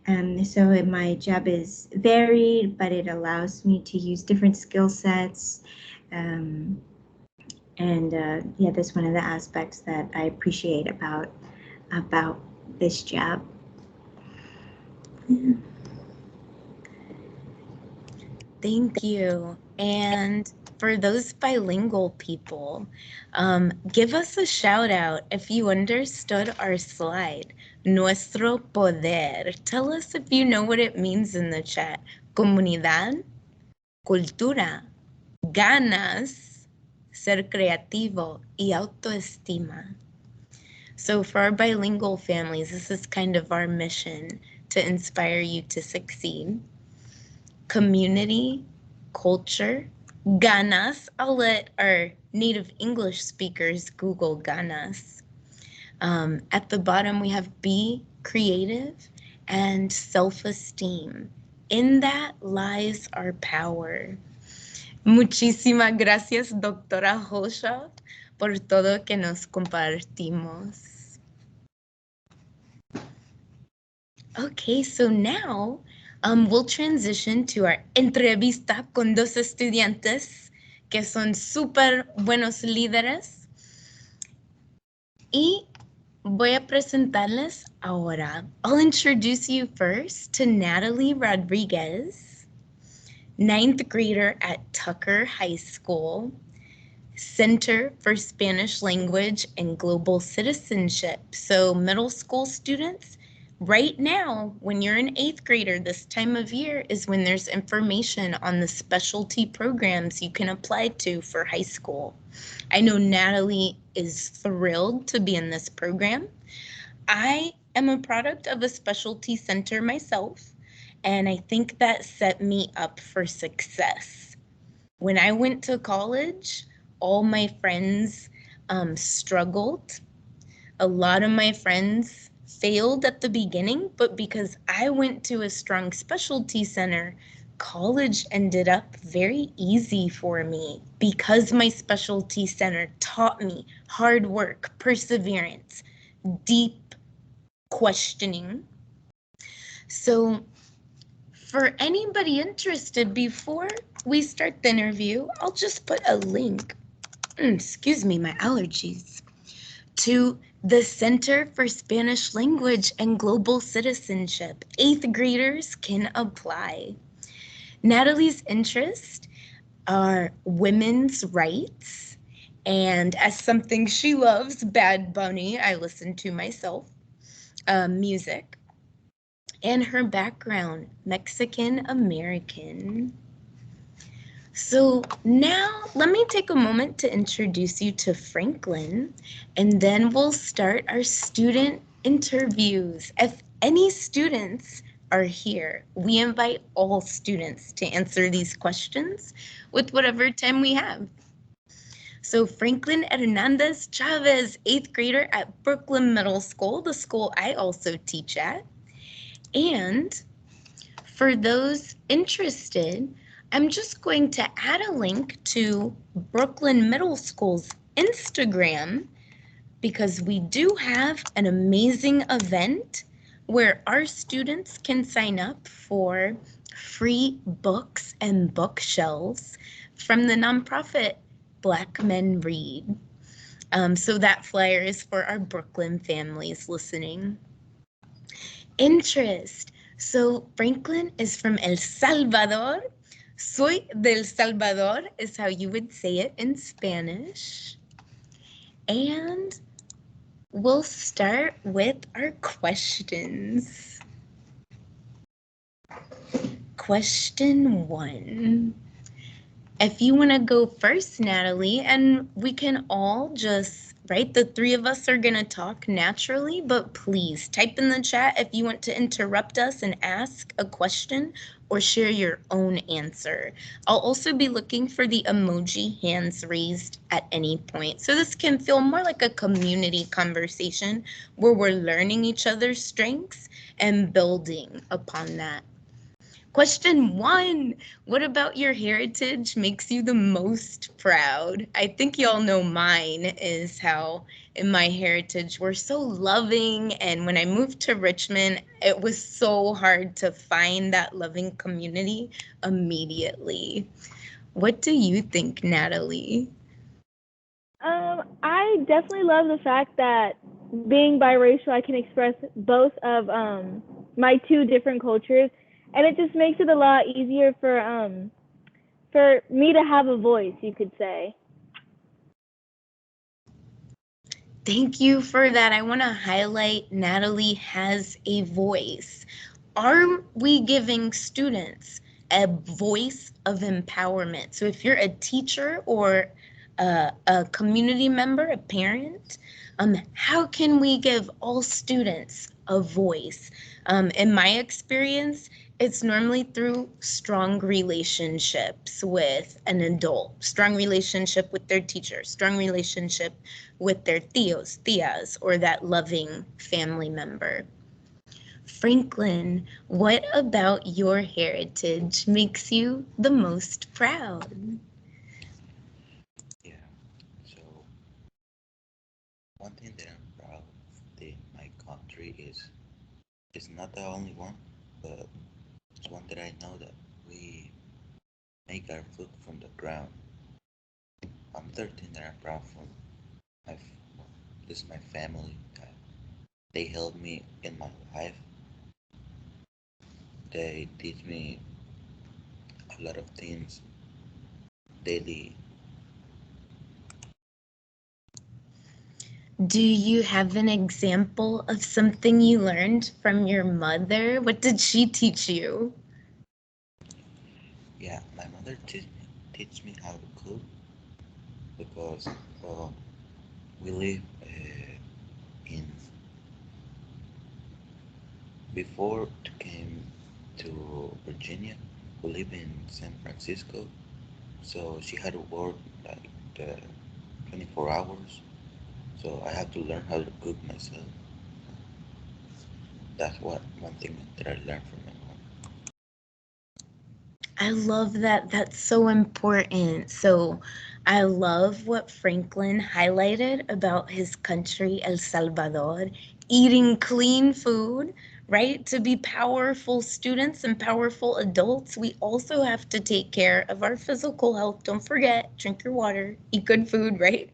Speaker 4: So my job is varied, but it allows me to use different skill sets. Yeah, that's one of the aspects that I appreciate about this job.
Speaker 3: Thank you. And for those bilingual people, give us a shout out if you understood our slide, Nuestro Poder. Tell us if you know what it means in the chat. Comunidad, cultura, ganas, ser creativo, y autoestima. So for our bilingual families, this is kind of our mission to inspire you to succeed. Community, culture, ganas. I'll let our native English speakers Google ganas. At the bottom, we have be creative and self-esteem. In that lies our power. Muchísimas gracias, doctora Hulshof, por todo que nos compartimos. Okay, so now we'll transition to our entrevista con dos estudiantes que son súper buenos líderes. Y voy a presentarles ahora. I'll introduce you first to Natalie Rodriguez, 9th grader at Tucker High School, Center for Spanish Language and Global Citizenship. So middle school students, right now, when you're an 8th grader, this time of year is when there's information on the specialty programs you can apply to for high school. I know Natalie is thrilled to be in this program. I am a product of a specialty center myself, and I think that set me up for success. When I went to college, all my friends struggled. A lot of my friends failed at the beginning, but because I went to a strong specialty center, college ended up very easy for me because my specialty center taught me hard work, perseverance, deep questioning. So for anybody interested, before we start the interview, I'll just put a link, excuse me, my allergies, to the Center for Spanish Language and Global Citizenship. 8th graders can apply. Natalie's interests are women's rights, and as something she loves, Bad Bunny, I listen to myself, music, and her background, Mexican American. So now let me take a moment to introduce you to Franklin, and then we'll start our student interviews. If any students are here, we invite all students to answer these questions with whatever time we have. So Franklin Hernandez Chavez, 8th grader at Brookland Middle School, the school I also teach at. And for those interested, I'm just going to add a link to Brookland Middle School's Instagram because we do have an amazing event where our students can sign up for free books and bookshelves from the nonprofit Black Men Read. So that flyer is for our Brooklyn families listening. Interest. So Franklin is from El Salvador. Soy del Salvador is how you would say it in Spanish. And we'll start with our questions. Question 1. If you want to go first, Natalie, and we can all just, right, the three of us are going to talk naturally, but please type in the chat if you want to interrupt us and ask a question or share your own answer. I'll also be looking for the emoji hands raised at any point. So this can feel more like a community conversation where we're learning each other's strengths and building upon that. Question 1, what about your heritage makes you the most proud? I think y'all know mine is how in my heritage we're so loving, and when I moved to Richmond, it was so hard to find that loving community immediately. What do you think, Natalie?
Speaker 6: I definitely love the fact that being biracial, I can express both of my two different cultures, and it just makes it a lot easier for me to have a voice, you could say.
Speaker 3: Thank you for that. I want to highlight Natalie has a voice. Are we giving students a voice of empowerment? So if you're a teacher or a community member, a parent, how can we give all students a voice? In my experience, it's normally through strong relationships with an adult, strong relationship with their teacher, strong relationship with their tios, tias, or that loving family member. Franklin, what about your heritage makes you the most proud?
Speaker 7: Yeah, so one thing that I'm proud of my country is it's not the only one, but it's one that I know that we make our food from the ground. Another thing that I'm proud from my is my family. They help me in my life. They teach me a lot of things daily.
Speaker 3: Do you have an example of something you learned from your mother? What did she teach you?
Speaker 7: Yeah, my mother teach me how to cook because we live in before to came to Virginia. We live in San Francisco, so she had to work like 24 hours. So I have to learn how to cook myself. That's one thing that I learned from my mom.
Speaker 3: I love that. That's so important. So I love what Franklin highlighted about his country, El Salvador, eating clean food, right? To be powerful students and powerful adults, we also have to take care of our physical health. Don't forget, drink your water, eat good food, right?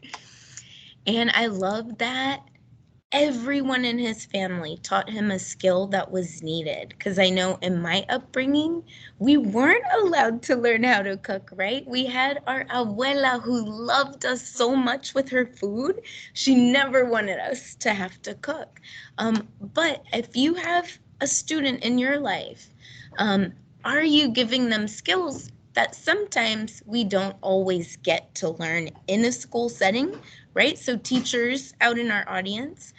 Speaker 3: And I love that everyone in his family taught him a skill that was needed. Because I know in my upbringing, we weren't allowed to learn how to cook, right? We had our abuela who loved us so much with her food. She never wanted us to have to cook. But if you have a student in your life, are you giving them skills that sometimes we don't always get to learn in a school setting, right? So teachers out in our audience,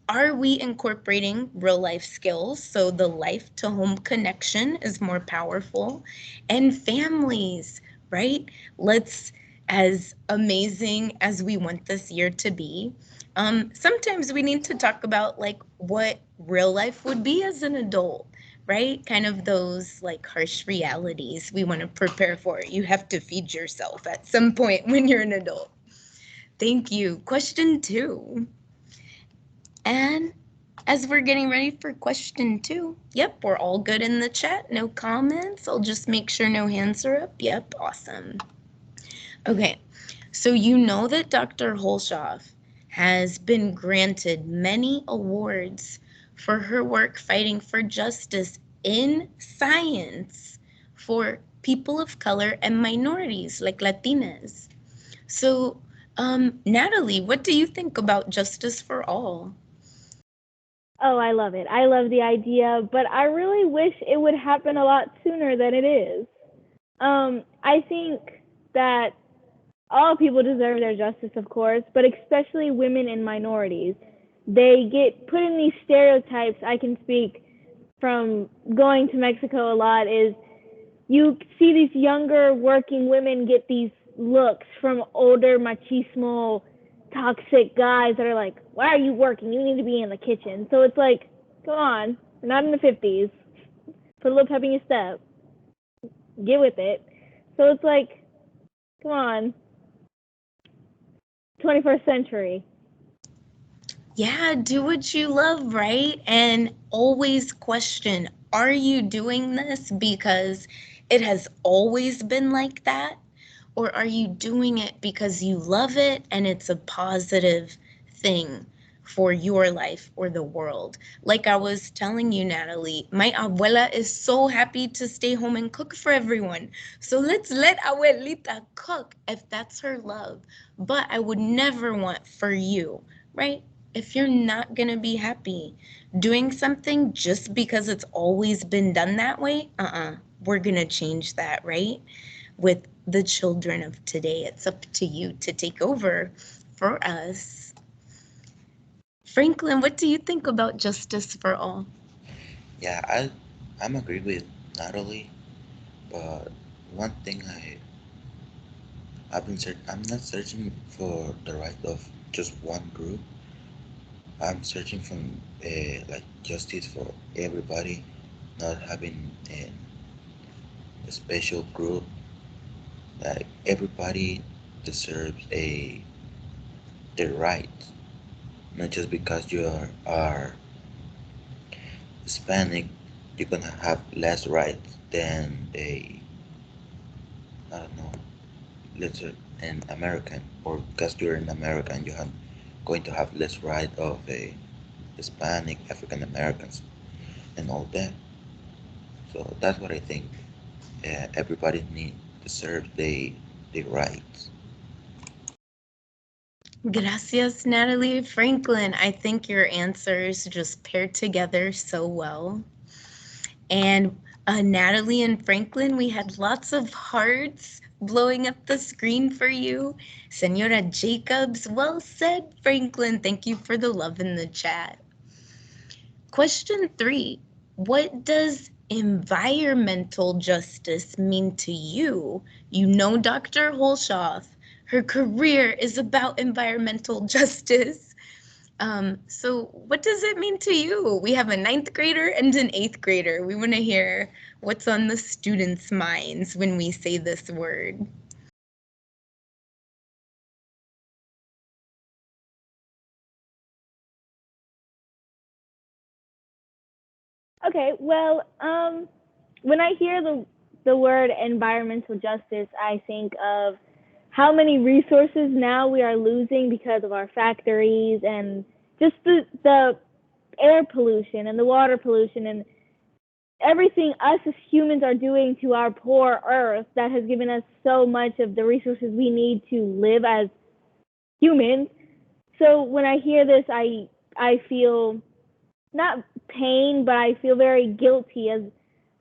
Speaker 3: are we incorporating real life skills so the life to home connection is more powerful? And families, right? Let's, as amazing as we want this year to be, sometimes we need to talk about like what real life would be as an adult, right? Kind of those like harsh realities we want to prepare for. You have to feed yourself at some point when you're an adult. Thank you. Question 2. And as we're getting ready for question 2, yep, we're all good in the chat. No comments. I'll just make sure no hands are up. Yep, awesome. Okay, so you know that Dr. Hulshof has been granted many awards for her work fighting for justice in science for people of color and minorities like Latinx. So, Natalie, what do you think about justice for all?
Speaker 6: Oh, I love it. I love the idea, but I really wish it would happen a lot sooner than it is. I think that all people deserve their justice, of course, but especially women and minorities. They get put in these stereotypes. I can speak from going to Mexico a lot, is you see these younger working women get these looks from older machismo toxic guys that are like, why are you working? You need to be in the kitchen. So it's like, come on, we're not in the 50s. Put a little pep in your step. Get with it. So it's like, come on. 21st century.
Speaker 3: Yeah, do what you love, right? And always question, are you doing this because it has always been like that? Or are you doing it because you love it and it's a positive thing for your life or the world? Like I was telling you, Natalie, my abuela is so happy to stay home and cook for everyone. So let's let abuelita cook if that's her love. But I would never want for you, right? If you're not going to be happy doing something just because it's always been done that way, we're going to change that, right? With the children of today, it's up to you to take over for us. Franklin, what do you think about justice for all?
Speaker 7: Yeah, I'm agree with Natalie, but one thing I'm not searching for the right of just one group. I'm searching for like justice for everybody, not having a special group. Like everybody deserves the right, not just because are Hispanic, you're gonna have less rights than I don't know, let's say an American, or because you're an American, you're going to have less right of a Hispanic, African Americans, and all that. So that's what I think. Everybody deserves the rights.
Speaker 3: Gracias, Natalie. Franklin, I think your answers just paired together so well. And Natalie and Franklin, we had lots of hearts blowing up the screen for you. Senora Jacobs, well said, Franklin. Thank you for the love in the chat. Question 3, what does environmental justice mean to you? You know Dr. Hulshof, her career is about environmental justice. So what does it mean to you? We have a 9th grader and an 8th grader. We want to hear what's on the students' minds when we say this word.
Speaker 6: Okay, well, when I hear the word environmental justice, I think of how many resources now we are losing because of our factories and just the air pollution and the water pollution and everything us as humans are doing to our poor earth that has given us so much of the resources we need to live as humans. So when I hear this, I feel not pain, but I feel very guilty as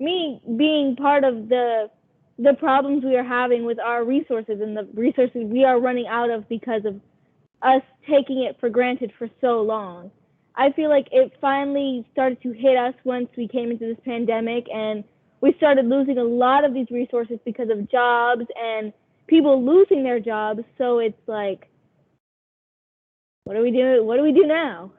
Speaker 6: me being part of the the problems we are having with our resources and the resources we are running out of because of us taking it for granted for so long. I feel like it finally started to hit us once we came into this pandemic, and we started losing a lot of these resources because of jobs and people losing their jobs. So it's like, what do we do? What do we do now?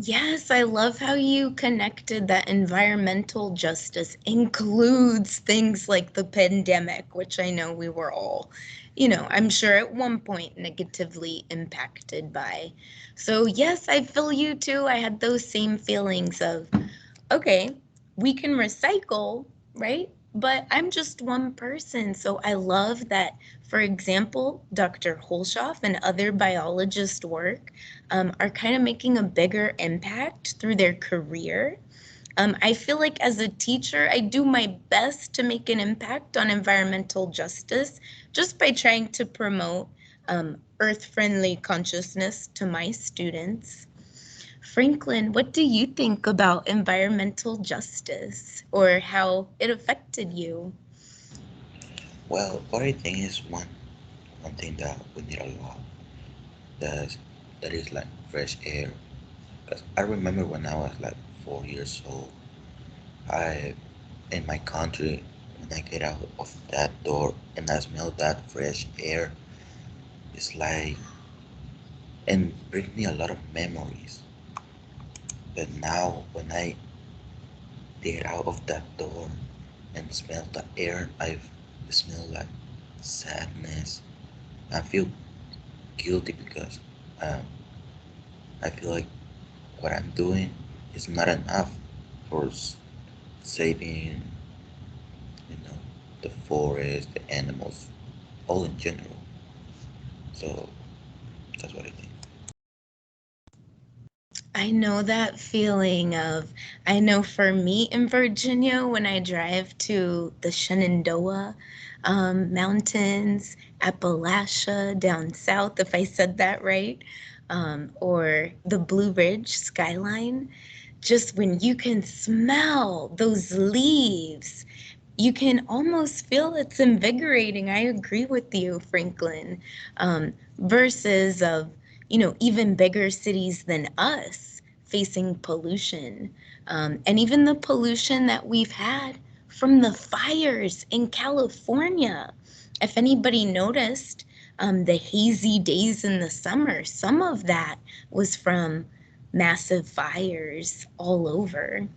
Speaker 3: Yes, I love how you connected that environmental justice includes things like the pandemic, which I know we were all, I'm sure at one point negatively impacted by. So yes, I feel you too. I had those same feelings of, okay, we can recycle, right? But I'm just one person. So I love that, for example, Dr. Hulshof and other biologist work are kind of making a bigger impact through their career. I feel like as a teacher, I do my best to make an impact on environmental justice just by trying to promote earth-friendly consciousness to my students. Franklin, what do you think about environmental justice or how it affected you?
Speaker 7: Well, what I think is one thing that we need a lot. That that is like fresh air. Cause I remember when I was like 4 years old, I in my country when I get out of that door and I smell that fresh air, it's like and bring me a lot of memories. But now when I get out of that door and smell the air, I smell like sadness. I feel guilty because um, I feel like what I'm doing is not enough for saving, you know, the forest, the animals, all in general. So that's what I think.
Speaker 3: I know that feeling of, I know for me in Virginia, when I drive to the Shenandoah Mountains, Appalachia down south, if I said that right, or the Blue Ridge skyline, just when you can smell those leaves, you can almost feel it's invigorating. I agree with you, Franklin. Versus of, even bigger cities than us facing pollution. And even the pollution that we've had from the fires in California. If anybody noticed, the hazy days in the summer, some of that was from massive fires all over.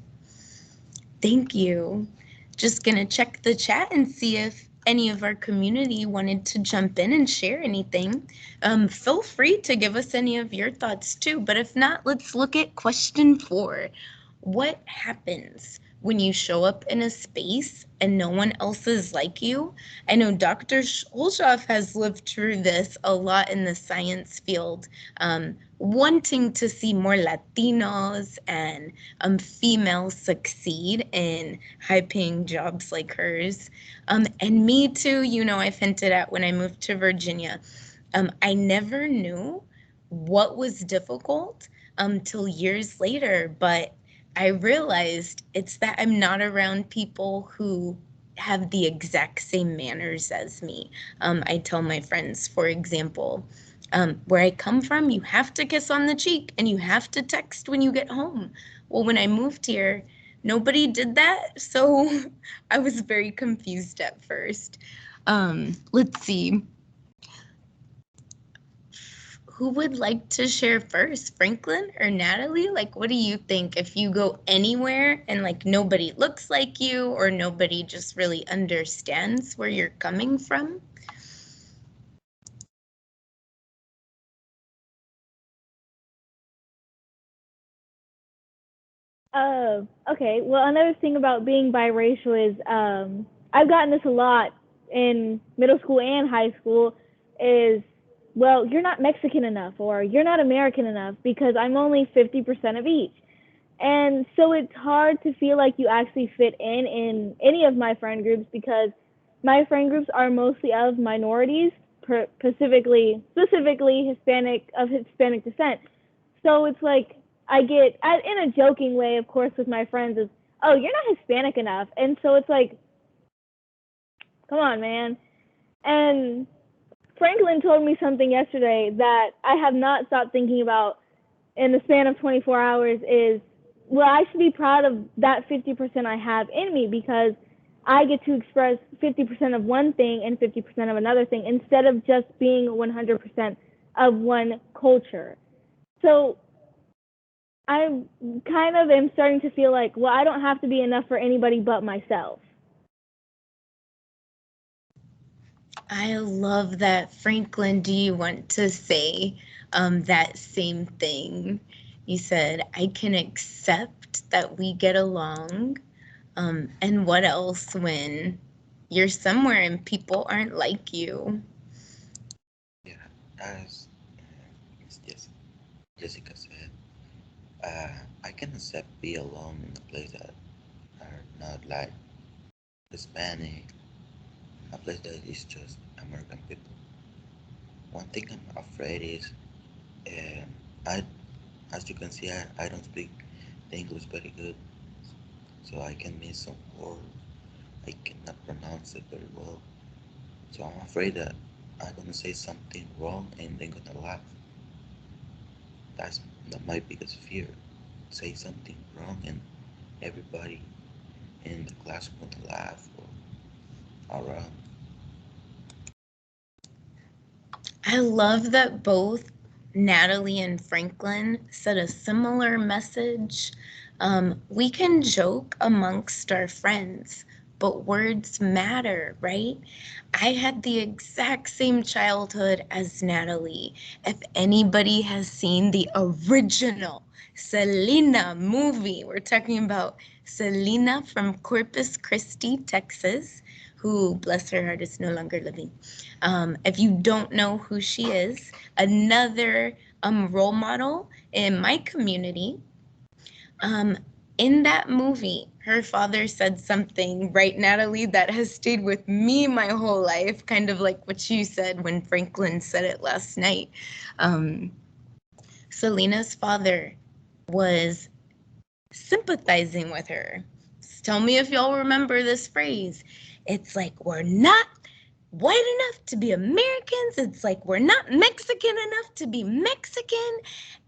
Speaker 3: Thank you. Just gonna check the chat and see if any of our community wanted to jump in and share anything. Feel free to give us any of your thoughts too, but if not, let's look at question 4. What happens when you show up in a space and no one else is like you? I know Dr. Hulshof has lived through this a lot in the science field, wanting to see more Latinos and females succeed in high-paying jobs like hers. And me too, I've hinted at when I moved to Virginia. I never knew what was difficult till years later, but I realized it's that I'm not around people who have the exact same manners as me. I tell my friends, for example, where I come from, you have to kiss on the cheek and you have to text when you get home. Well, when I moved here, nobody did that, so I was very confused at first. Let's see. Who would like to share first, Franklin or Natalie? Like, what do you think if you go anywhere and like nobody looks like you or nobody just really understands where you're coming from?
Speaker 6: Okay. Well, another thing about being biracial is I've gotten this a lot in middle school and high school is, well, you're not Mexican enough or you're not American enough because I'm only 50% of each. And so it's hard to feel like you actually fit in any of my friend groups because my friend groups are mostly of minorities, specifically Hispanic descent. So it's like I get in a joking way, of course, with my friends is, oh, you're not Hispanic enough, and so it's like Come on, man. And Franklin told me something yesterday that I have not stopped thinking about in the span of 24 hours is, well, I should be proud of that 50% I have in me because I get to express 50% of one thing and 50% of another thing instead of just being 100% of one culture. So I kind of am starting to feel like, well, I don't have to be enough for anybody but myself.
Speaker 3: I love that. Franklin, do you want to say that same thing? You said, I can accept that we get along. And what else when you're somewhere and people aren't like you?
Speaker 7: Yeah, as Miss Jessica said, I can accept be alone in a place that are not like Hispanic, a place that is just American people. One thing I'm afraid is, um, I, as you can see, I don't speak the English very good, so I can miss some words. I cannot pronounce it very well. So I'm afraid that I'm gonna say something wrong and they're gonna laugh. That's my biggest fear. Say something wrong and everybody in the class gonna laugh or around.
Speaker 3: I love that both Natalie and Franklin said a similar message. We can joke amongst our friends, but words matter, right? I had the exact same childhood as Natalie. If anybody has seen the original Selena movie, we're talking about Selena from Corpus Christi, Texas, who, bless her heart, is no longer living. If you don't know who she is, another role model in my community, in that movie, her father said something, right, Natalie, that has stayed with me my whole life, kind of like what you said when Franklin said it last night. Selena's father was sympathizing with her. Tell me if y'all remember this phrase. It's like, we're not white enough to be Americans. It's like we're not Mexican enough to be Mexican.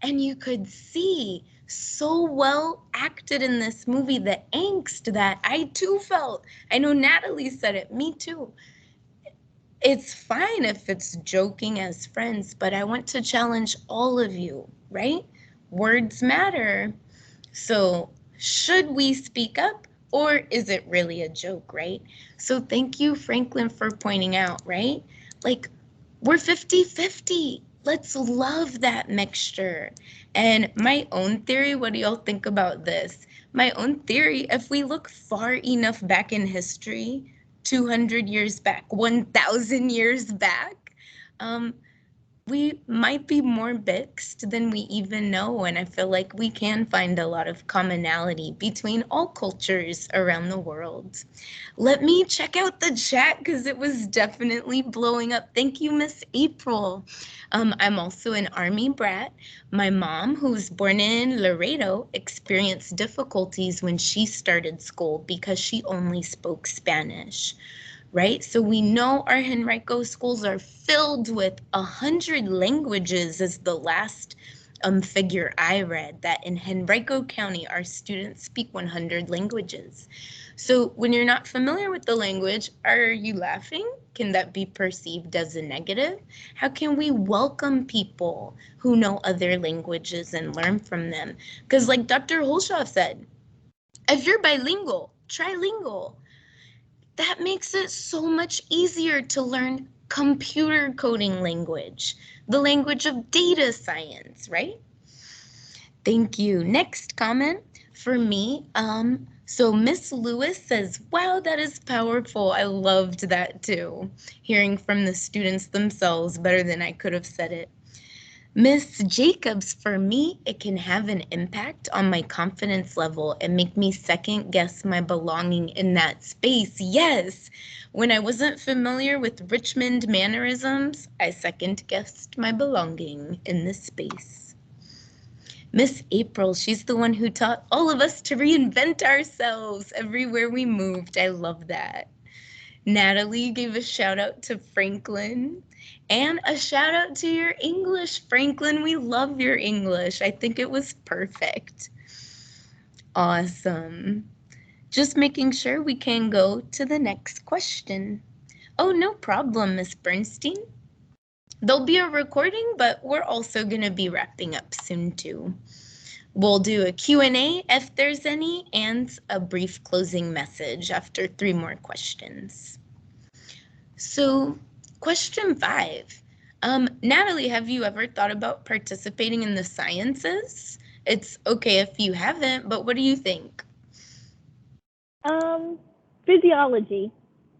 Speaker 3: And you could see so well acted in this movie the angst that I too felt. I know Natalie said it, me too. It's fine if it's joking as friends, but I want to challenge all of you, right? Words matter. So should we speak up? Or is it really a joke, right? So thank you, Franklin, for pointing out, right? Like, we're 50-50. Let's love that mixture. And my own theory, what do y'all think about this? My own theory, if we look far enough back in history, 200 years back, 1,000 years back, we might be more mixed than we even know. And I feel like we can find a lot of commonality between all cultures around the world. Let me check out the chat because it was definitely blowing up. Thank you, Miss April. I'm also an Army brat. My mom, who was born in Laredo, experienced difficulties when she started school because she only spoke Spanish. Right? So we know our Henrico schools are filled with 100 languages as the last figure I read, that in Henrico County, our students speak 100 languages. So when you're not familiar with the language, are you laughing? Can that be perceived as a negative? How can we welcome people who know other languages and learn from them? Because like Dr. Hulshof said, if you're bilingual, trilingual, that makes it so much easier to learn computer coding language, the language of data science, right? Thank you. Next comment for me. So Miss Lewis says, wow, that is powerful. I loved that too. Hearing from the students themselves better than I could have said it. Miss Jacobs, for me, it can have an impact on my confidence level and make me second guess my belonging in that space. Yes, when I wasn't familiar with Richmond mannerisms, I second guessed my belonging in this space. Miss April, she's the one who taught all of us to reinvent ourselves everywhere we moved. I love that. Natalie gave a shout out to Franklin, and a shout out to your English, Franklin. We love your English. I think it was perfect. Awesome. Just making sure we can go to the next question. Oh, no problem, Miss Bernstein. There'll be a recording, but we're also going to be wrapping up soon too. We'll do a Q&A if there's any, and a brief closing message after 3 more questions. So, question 5. Natalie, have you ever thought about participating in the sciences? It's okay if you haven't, but what do you think?
Speaker 6: Physiology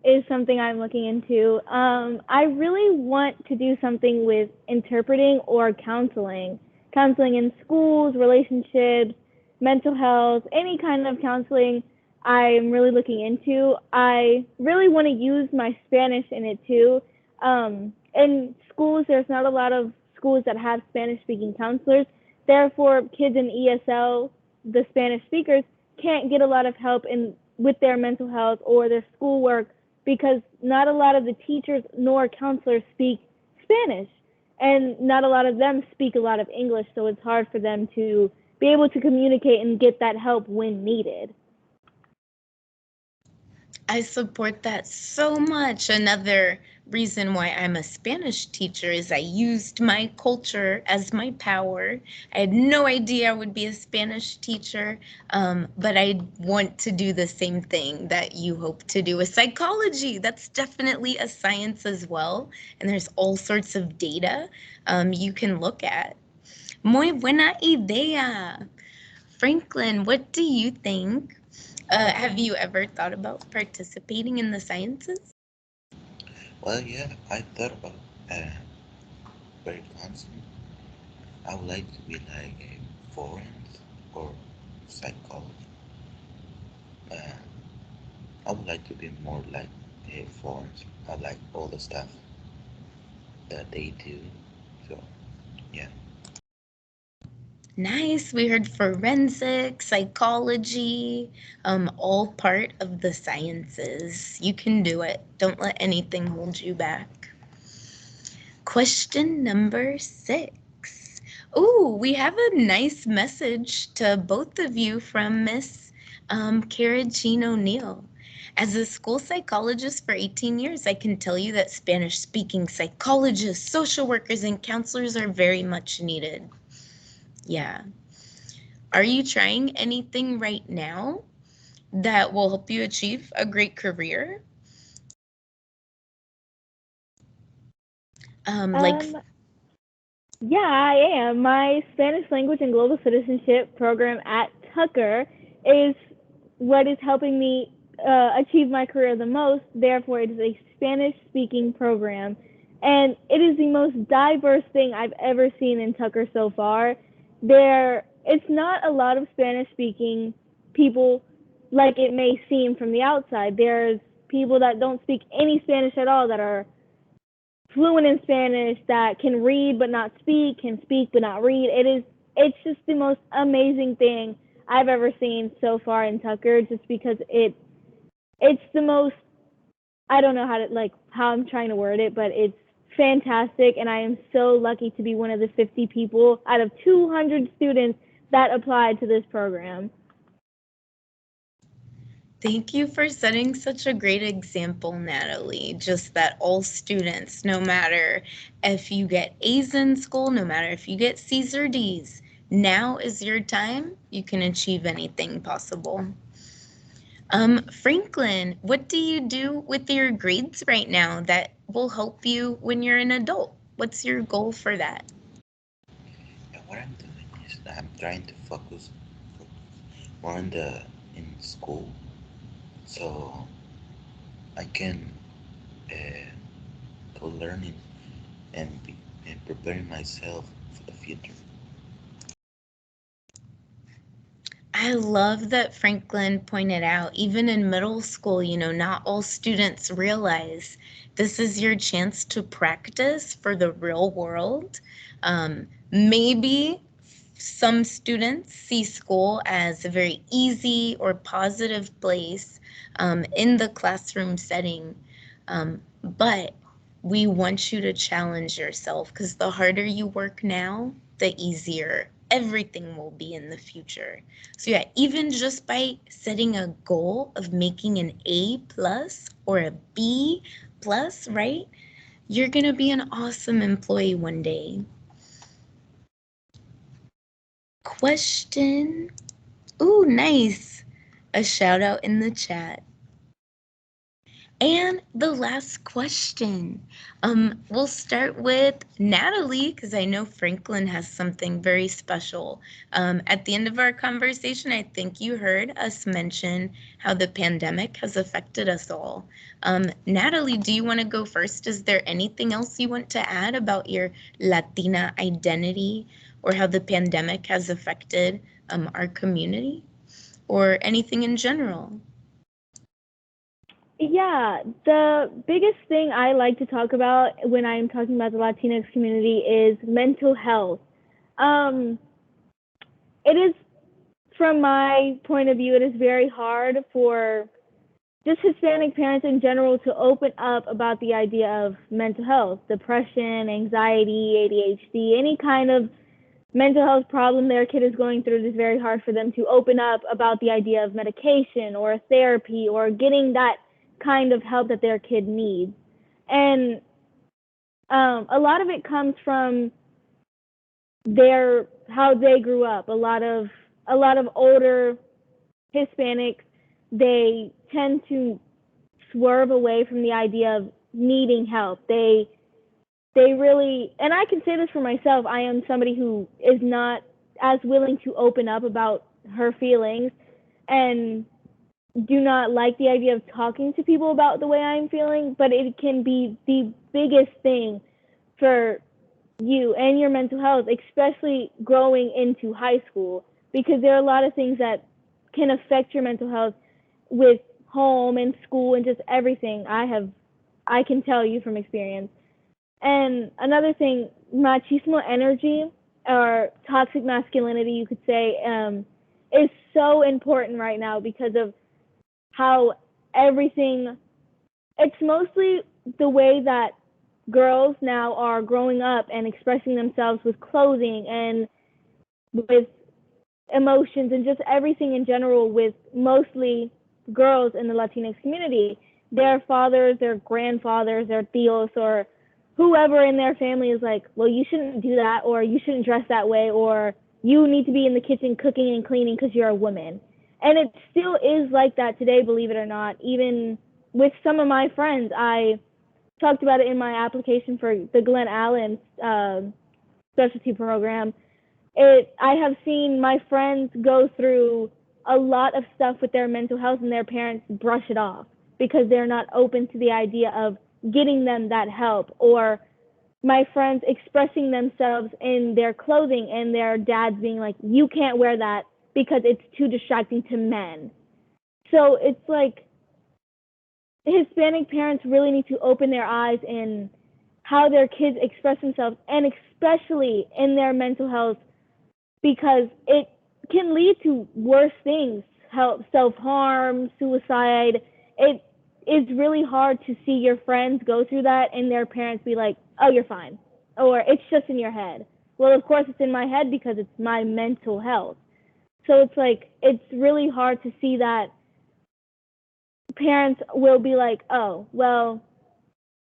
Speaker 6: is something I'm looking into. I really want to do something with interpreting or counseling in schools, relationships, mental health, any kind of counseling I'm really looking into. I really want to use my Spanish in it too. In schools, there's not a lot of schools that have Spanish-speaking counselors. Therefore, kids in ESL, the Spanish speakers, can't get a lot of help with their mental health or their schoolwork because not a lot of the teachers nor counselors speak Spanish, and not a lot of them speak a lot of English, so it's hard for them to be able to communicate and get that help when needed.
Speaker 3: I support that so much. Another reason why I'm a Spanish teacher is I used my culture as my power. I had no idea I would be a Spanish teacher, but I want to do the same thing that you hope to do with psychology. That's definitely a science as well, and there's all sorts of data you can look at. Muy buena idea. Franklin, what do you think? Have you ever thought about participating in the sciences?
Speaker 7: Well, yeah, I thought about very constant. I would like to be like a forensic or psychology. I would like to be more like a forensic. I like all the stuff that they do. So, yeah.
Speaker 3: Nice. We heard forensic, psychology, all part of the sciences. You can do it. Don't let anything hold you back. Question number 6. Ooh, we have a nice message to both of you from Miss Cara Jean O'Neill. As a school psychologist for 18 years, I can tell you that Spanish-speaking psychologists, social workers, and counselors are very much needed. Yeah. Are you trying anything right now that will help you achieve a great career?
Speaker 6: Yeah, I am. My Spanish language and global citizenship program at Tucker is what is helping me achieve my career the most. Therefore, it is a Spanish-speaking program, and it is the most diverse thing I've ever seen in Tucker so far. It's not a lot of Spanish-speaking people like it may seem from the outside. There's people that don't speak any Spanish at all that are fluent in Spanish, that can read but not speak, can speak but not read. It's just the most amazing thing I've ever seen so far in Tucker, just because it's the most, I don't know how I'm trying to word it, but it's fantastic, and I am so lucky to be one of the 50 people out of 200 students that applied to this program.
Speaker 3: Thank you for setting such a great example, Natalie. Just that all students, no matter if you get A's in school, no matter if you get C's or D's, now is your time. You can achieve anything possible. Franklin, what do you do with your grades right now that will help you when you're an adult? What's your goal for that?
Speaker 7: And what I'm doing is I'm trying to focus more in school, so I can go learning and preparing myself for the future.
Speaker 3: I love that Franklin pointed out, even in middle school, not all students realize this is your chance to practice for the real world. Maybe some students see school as a very easy or positive place in the classroom setting, But we want you to challenge yourself, because the harder you work now, the easier everything will be in the future. So yeah, even just by setting a goal of making an A+ or a B+, right? You're gonna be an awesome employee one day. Question. Ooh, nice. A shout out in the chat. And the last question. We'll start with Natalie, because I know Franklin has something very special. At the end of our conversation, I think you heard us mention how the pandemic has affected us all. Natalie, do you want to go first? Is there anything else you want to add about your Latina identity, or how the pandemic has affected our community, or anything in general?
Speaker 6: Yeah, the biggest thing I like to talk about when I'm talking about the Latinx community is mental health. It is, from my point of view, it is very hard for just Hispanic parents in general to open up about the idea of mental health, depression, anxiety, ADHD, any kind of mental health problem their kid is going through. It is very hard for them to open up about the idea of medication or therapy or getting that kind of help that their kid needs. And a lot of it comes from how they grew up. A lot of older Hispanics, they tend to swerve away from the idea of needing help. They really, and I can say this for myself, I am somebody who is not as willing to open up about her feelings and do not like the idea of talking to people about the way I'm feeling, but it can be the biggest thing for you and your mental health, especially growing into high school, because there are a lot of things that can affect your mental health with home and school and just everything. I can tell you from experience. And another thing, machismo energy, or toxic masculinity, you could say, is so important right now because of how everything, it's mostly the way that girls now are growing up and expressing themselves with clothing and with emotions and just everything in general, with mostly girls in the Latinx community. Their fathers, their grandfathers, their tios, or whoever in their family is like, well, you shouldn't do that, or you shouldn't dress that way, or you need to be in the kitchen cooking and cleaning because you're a woman. And it still is like that today, believe it or not. Even with some of my friends, I talked about it in my application for the Glen Allen specialty program. I have seen my friends go through a lot of stuff with their mental health, and their parents brush it off because they're not open to the idea of getting them that help, or my friends expressing themselves in their clothing and their dads being like, you can't wear that because it's too distracting to men. So it's like Hispanic parents really need to open their eyes in how their kids express themselves, and especially in their mental health, because it can lead to worse things, self-harm, suicide. It is really hard to see your friends go through that and their parents be like, oh, you're fine, or it's just in your head. Well, of course it's in my head because it's my mental health. So it's like, it's really hard to see that parents will be like, oh, well,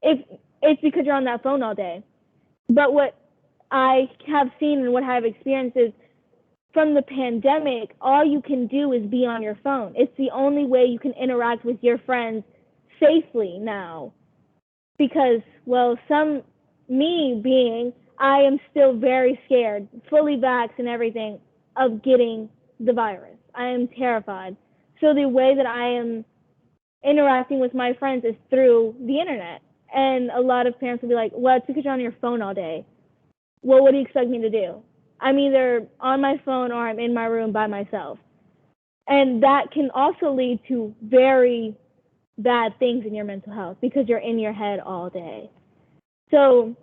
Speaker 6: if it's because you're on that phone all day. But what I have seen and what I have experienced is, from the pandemic, all you can do is be on your phone. It's the only way you can interact with your friends safely now. Because, well, I am still very scared, fully vaxxed and everything, of getting the virus. I am terrified. So the way that I am interacting with my friends is through the internet. And a lot of parents will be like, well, it's because you're on your phone all day. Well, what do you expect me to do? I'm either on my phone or I'm in my room by myself. And that can also lead to very bad things in your mental health because you're in your head all day. So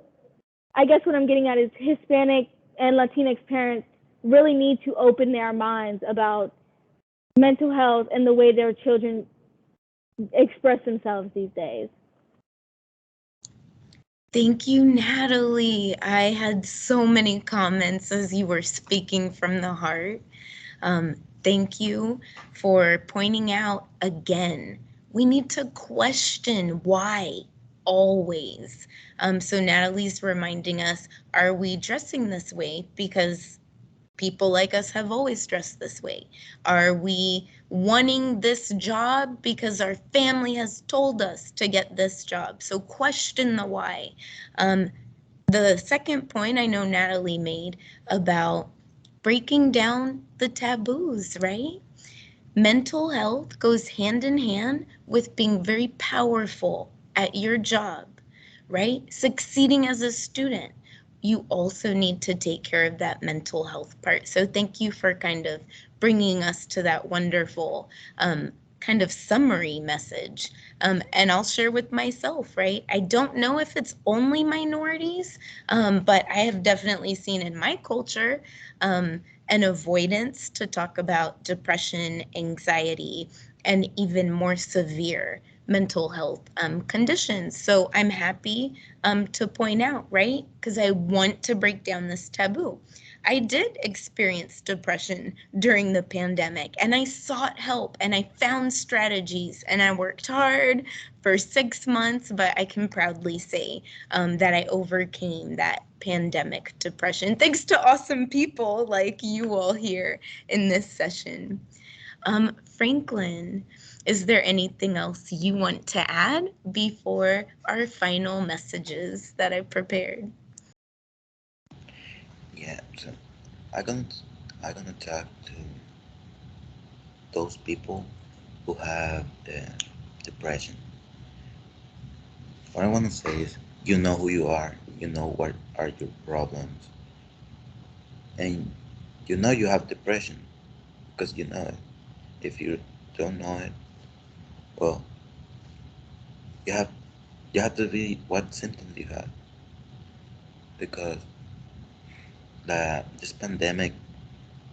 Speaker 6: I guess what I'm getting at is Hispanic and Latinx parents really need to open their minds about mental health and the way their children express themselves these days.
Speaker 3: Thank you, Natalie. I had so many comments as you were speaking from the heart. Thank you for pointing out again, we need to question why always. So Natalie's reminding us, are we dressing this way because people like us have always dressed this way? Are we wanting this job because our family has told us to get this job? So question the why. The second point I know Natalie made about breaking down the taboos, right? Mental health goes hand in hand with being very powerful at your job, right? Succeeding as a student. You also need to take care of that mental health part. So thank you for kind of bringing us to that wonderful kind of summary message. And I'll share with myself, right? I don't know if it's only minorities, but I have definitely seen in my culture an avoidance to talk about depression, anxiety, and even more severe mental health conditions. So I'm happy to point out, right? Because I want to break down this taboo. I did experience depression during the pandemic, and I sought help and I found strategies and I worked hard for 6 months, but I can proudly say that I overcame that pandemic depression thanks to awesome people like you all here in this session. Franklin, is there anything else you want to add before our final messages that I prepared?
Speaker 7: Yeah, so I'm gonna I'm gonna talk to those people who have depression. What I want to say is, you know who you are, you know what are your problems, and you know you have depression because you know it. If you don't know it, well, you have you have to be what symptoms you have because this pandemic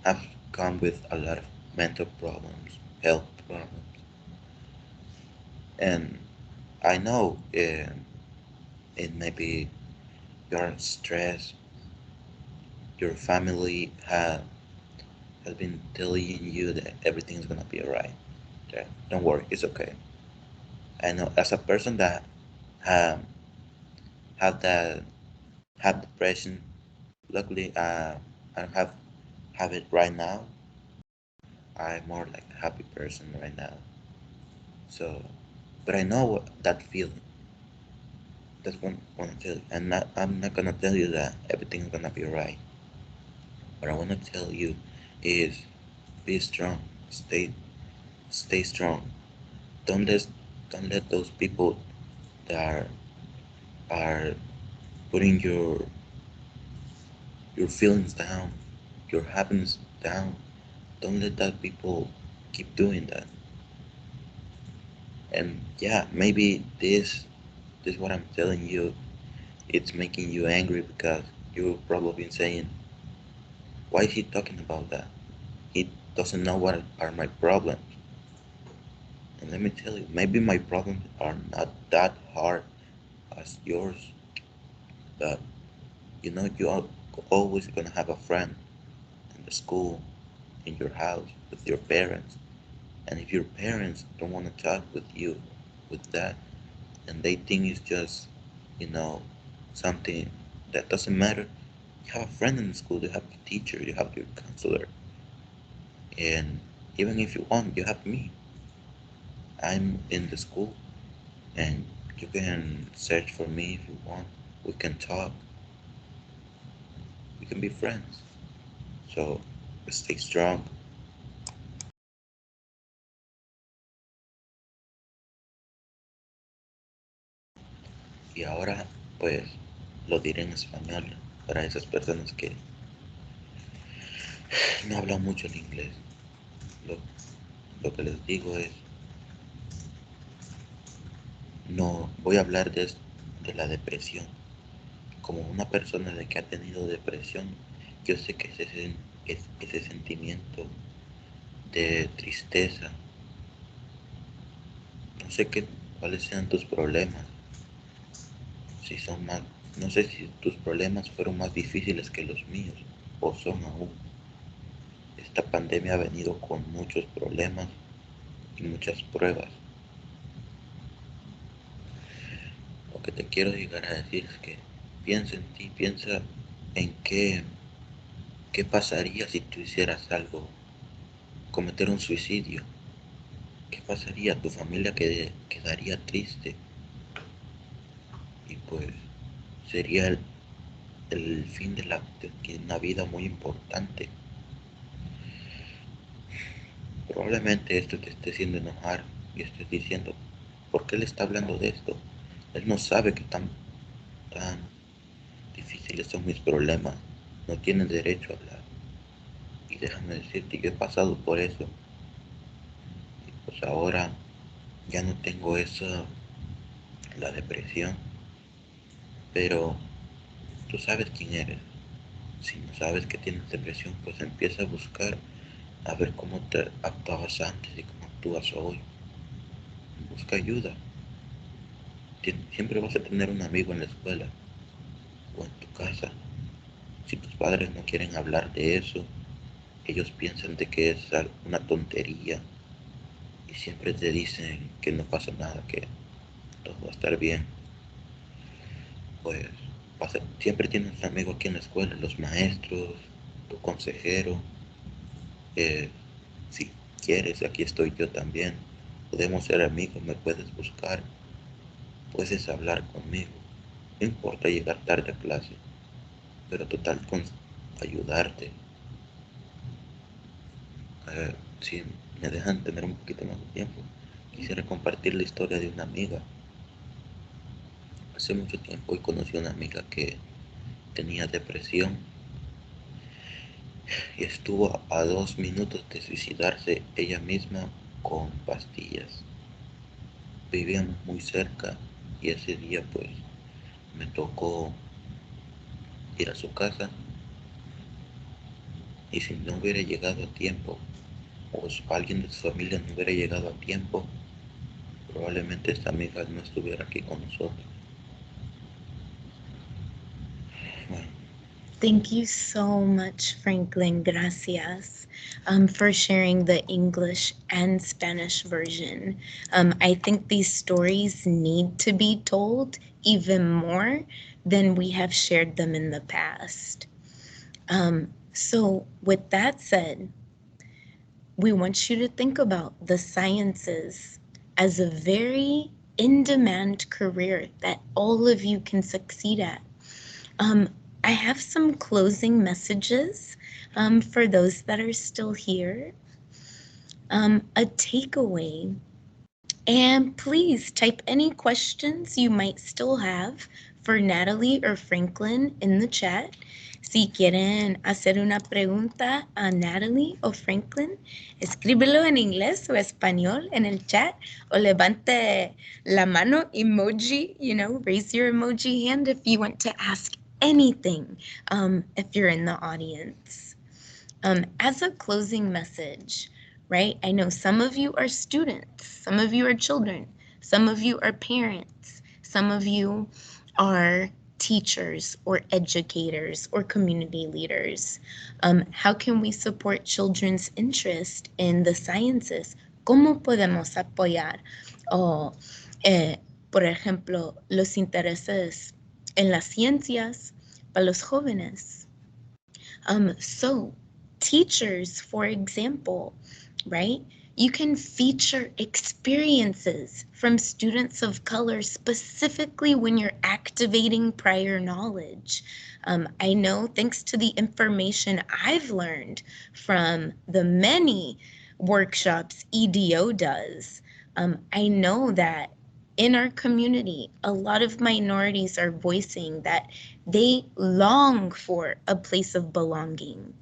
Speaker 7: has come with a lot of mental problems, health problems, and I know it may be you're stressed, your family has been telling you that everything's gonna be alright. Yeah, don't worry, it's okay. I know as a person that um, have that have depression, luckily I don't have it right now. I'm more like a happy person right now. So, but I know that feeling. That's what I tell you. I'm not gonna tell you that everything's gonna be alright. What I wanna tell you is be strong. Stay strong. Don't let don't let those people that are putting your feelings down, your happiness down. Don't let that people keep doing that. And yeah, maybe this what I'm telling you, it's making you angry because you've probably been saying, why is he talking about that? He doesn't know what are my problems. And let me tell you, maybe my problems are not that hard as yours, but you know you're always gonna have a friend in the school, in your house, with your parents. And if your parents don't want to talk with you with that, and they think it's just, you know, something that doesn't matter, you have a friend in the school, you have a teacher, you have your counselor. And even if you want, you have me. I'm in the school, and you can search for me if you want. We can talk, we can be friends. So stay strong. Y ahora, pues, lo diré en español para esas personas que no hablan mucho el inglés. Lo, lo que les digo es, no voy a hablar de la depresión. Como una persona de que ha tenido depresión, yo sé que ese sentimiento de tristeza, no sé cuáles sean tus problemas, si son más, no sé si tus problemas fueron más difíciles que los míos o son aún. Esta pandemia ha venido con muchos problemas y muchas pruebas. Lo que te quiero llegar a decir es que piensa en ti, piensa en qué pasaría si tú hicieras algo, cometer un suicidio. ¿Qué pasaría? Tu familia quedaría triste y pues sería el fin de una vida muy importante. Probablemente esto te esté haciendo enojar y estés diciendo, ¿por qué le está hablando de esto? Él no sabe que tan difíciles son mis problemas. No tienen derecho a hablar. Y déjame decirte, yo he pasado por eso. Y pues ahora ya no tengo la depresión. Pero tú sabes quién eres. Si no sabes que tienes depresión, pues empieza a buscar a ver cómo te actuabas antes y cómo actúas hoy. Busca ayuda. Siempre vas a tener un amigo en la escuela o en tu casa. Si tus padres no quieren hablar de eso, ellos piensan de que es una tontería y siempre te dicen que no pasa nada, que todo va a estar bien. Pues siempre tienes un amigo aquí en la escuela, los maestros, tu consejero. Si quieres, aquí estoy yo también. Podemos ser amigos, me puedes buscar, puedes hablar conmigo. No importa llegar tarde a clase, pero total con ayudarte. Si me dejan tener un poquito más de tiempo, quisiera compartir la historia de una amiga. Hace mucho tiempo conocí a una amiga que tenía depresión y estuvo a 2 minutos de suicidarse ella misma con pastillas. Vivíamos muy cerca y ese día pues me tocó ir a su casa y si no hubiera llegado a tiempo o alguien de su familia no hubiera llegado a tiempo, probablemente esta amiga no estuviera aquí con nosotros. Bueno,
Speaker 3: Thank you so much, Franklin. Gracias for sharing the English and Spanish version. I think these stories need to be told even more than we have shared them in the past. So with that said, we want you to think about the sciences as a very in-demand career that all of you can succeed at. I have some closing messages for those that are still here. A takeaway, and please type any questions you might still have for Natalie or Franklin in the chat. Si quieren hacer una pregunta a Natalie o Franklin, escríbelo en inglés o español en el chat o levante la mano emoji, raise your emoji hand if you want to ask anything if you're in the audience. As a closing message, right? I know some of you are students, some of you are children, some of you are parents, some of you are teachers or educators or community leaders. How can we support children's interest in the sciences? ¿Cómo podemos apoyar, por ejemplo, los intereses en las ciencias para los jóvenes? So teachers, for example, right? You can feature experiences from students of color specifically when you're activating prior knowledge. I know, thanks to the information I've learned from the many workshops EDO does, I know that in our community, a lot of minorities are voicing that they long for a place of belonging.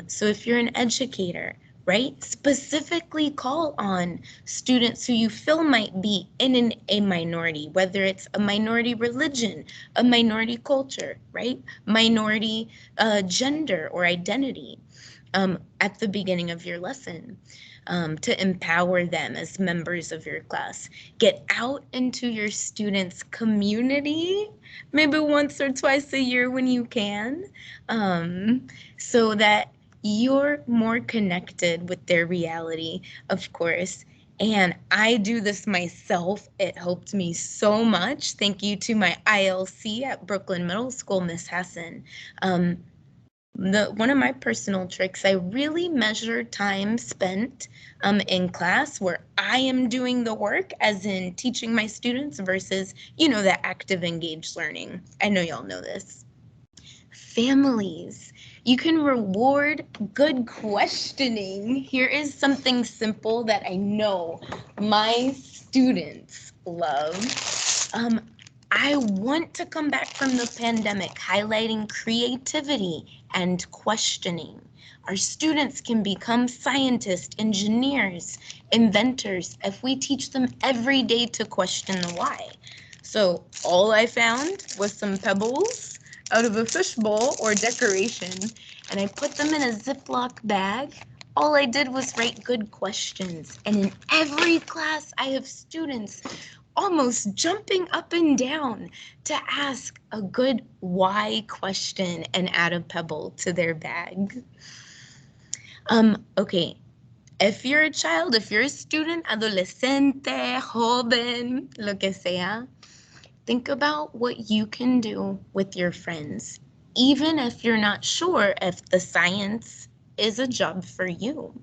Speaker 3: So if you're an educator, right, specifically call on students who you feel might be in a minority, whether it's a minority religion, a minority culture, right, minority gender or identity at the beginning of your lesson. to empower them as members of your class. Get out into your students' community, maybe once or twice a year when you can, so that you're more connected with their reality, of course. And I do this myself. It helped me so much. Thank you to my ILC at Brookland Middle School, Miss Hassan. One of my personal tricks, I really measure time spent in class where I am doing the work, as in teaching my students, versus, the active engaged learning. I know y'all know this. Families, you can reward good questioning. Here is something simple that I know my students love. I want to come back from the pandemic highlighting creativity and questioning. Our students can become scientists, engineers, inventors if we teach them every day to question the why. So all I found was some pebbles out of a fishbowl or decoration, and I put them in a Ziploc bag. All I did was write good questions, and in every class I have students almost jumping up and down to ask a good why question and add a pebble to their bag. Okay, if you're a child, if you're a student, adolescente, joven, lo que sea, think about what you can do with your friends, even if you're not sure if the science is a job for you.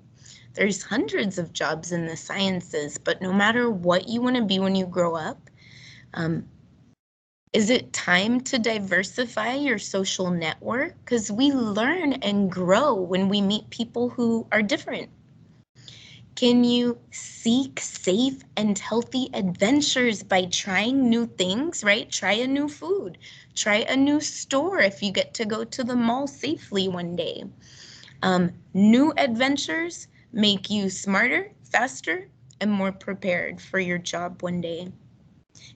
Speaker 3: There's hundreds of jobs in the sciences, but no matter what you want to be when you grow up, is it time to diversify your social network? Because we learn and grow when we meet people who are different. Can you seek safe and healthy adventures by trying new things, right? Try a new food, try a new store if you get to go to the mall safely one day. New adventures make you smarter, faster, and more prepared for your job one day.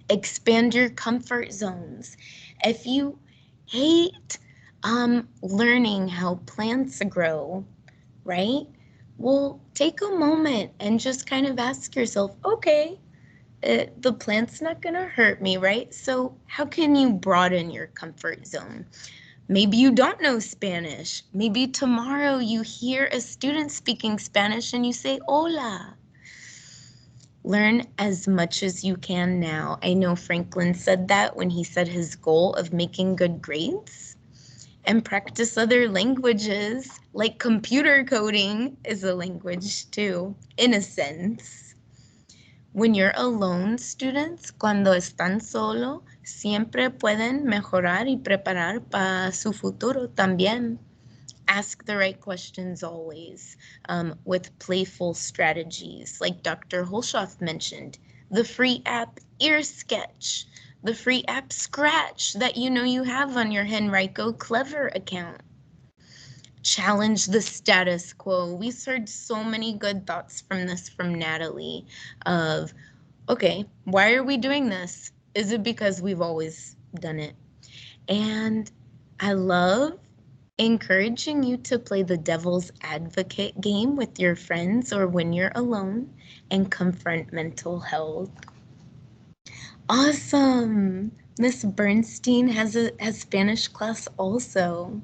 Speaker 3: Expand your comfort zones. If you hate learning how plants grow, right? Well, take a moment and just kind of ask yourself, okay, the plant's not gonna hurt me, right? So how can you broaden your comfort zone? Maybe you don't know Spanish. Maybe tomorrow you hear a student speaking Spanish and you say, hola. Learn as much as you can now. I know Franklin said that when he said his goal of making good grades. And practice other languages, like computer coding is a language too, in a sense. When you're alone, students, cuando están solo, siempre pueden mejorar y preparar para su futuro también. Ask the right questions always, with playful strategies, like Dr. Hulshof mentioned. The free app Ear Sketch, the free app Scratch that you have on your Henrico Clever account. Challenge the status quo. We heard so many good thoughts from this from Natalie of, okay, why are we doing this? Is it because we've always done it? And I love encouraging you to play the devil's advocate game with your friends or when you're alone and confront mental health. Awesome. Miss Bernstein has a Spanish class also.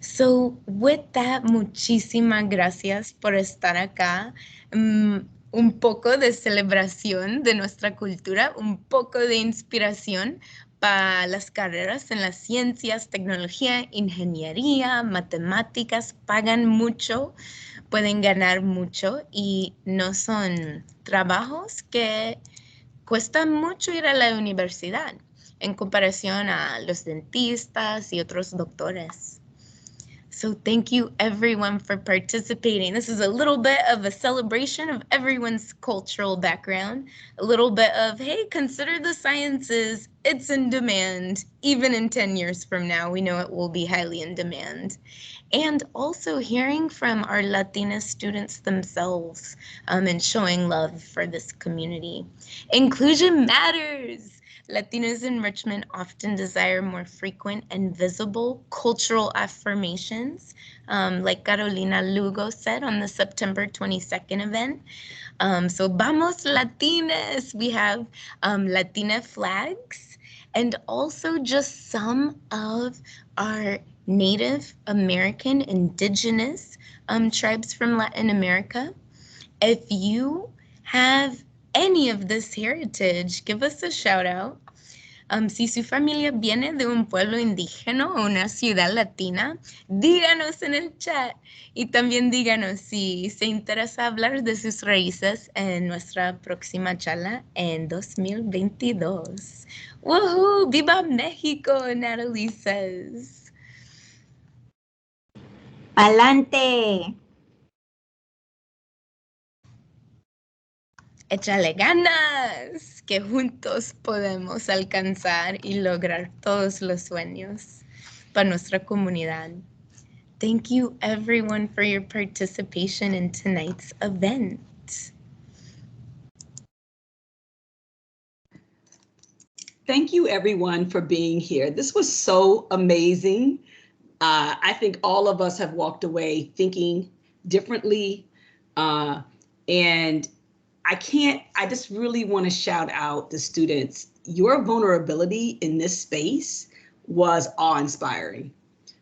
Speaker 3: So with that, muchísimas gracias por estar acá. Un poco de celebración de nuestra cultura, un poco de inspiración para las carreras en las ciencias, tecnología, ingeniería, matemáticas. Pagan mucho, pueden ganar mucho y no son trabajos que cuestan mucho ir a la universidad en comparación a los dentistas y otros doctores. So thank you everyone for participating. This is a little bit of a celebration of everyone's cultural background, a little bit of, hey, consider the sciences, it's in demand. Even in 10 years from now, we know it will be highly in demand. And also hearing from our Latina students themselves and showing love for this community. Inclusion matters. Latinos in Richmond often desire more frequent and visible cultural affirmations like Carolina Lugo said on the September 22nd event. So vamos Latines, we have Latina flags, and also just some of our Native American indigenous tribes from Latin America. If you have any of this heritage, give us a shout out. Si su familia viene de un pueblo indígena o una ciudad latina, díganos en el chat. Y también díganos si se interesa hablar de sus raíces en nuestra próxima charla en 2022. ¡Woohoo! ¡Viva México! Natalie says.
Speaker 4: Pa'lante.
Speaker 3: Échale ganas, que juntos podemos alcanzar y lograr todos los sueños para nuestra comunidad. Thank you everyone for your participation in tonight's event.
Speaker 1: Thank you everyone for being here. This was so amazing. I think all of us have walked away thinking differently. And I just really want to shout out the students. Your vulnerability in this space was awe-inspiring.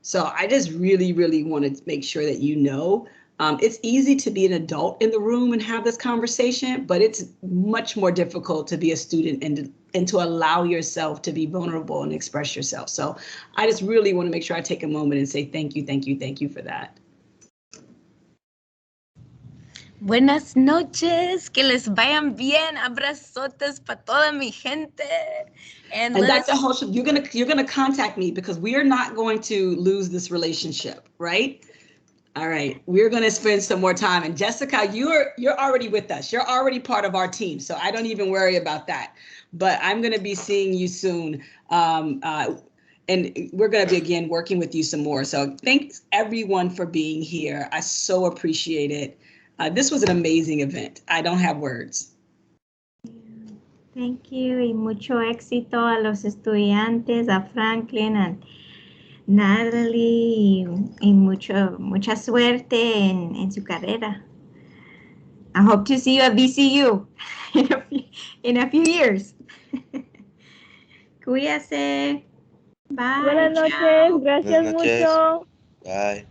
Speaker 1: So I just really, really want to make sure that you know, it's easy to be an adult in the room and have this conversation, but it's much more difficult to be a student and to allow yourself to be vulnerable and express yourself. So I just really want to make sure I take a moment and say thank you, thank you, thank you for that.
Speaker 3: Buenas noches, que les vayan bien, abrazotes para toda mi gente. And
Speaker 1: Dr. Hulshof, you're gonna contact me because we are not going to lose this relationship, right? All right, we're gonna spend some more time. And Jessica, you're already with us. You're already part of our team, so I don't even worry about that. But I'm gonna be seeing you soon. And we're going to be, again, working with you some more. So thanks, everyone, for being here. I so appreciate it. This was an amazing event. I don't have words.
Speaker 4: Thank you. Y mucho éxito a los estudiantes, a Franklin, a Natalie, y mucha suerte en su carrera. I hope to see you at VCU in a few years. Cuídate. Bye.
Speaker 6: Buenas noches,
Speaker 4: Chao.
Speaker 6: gracias
Speaker 7: Buenas noches.
Speaker 6: mucho.
Speaker 7: Bye.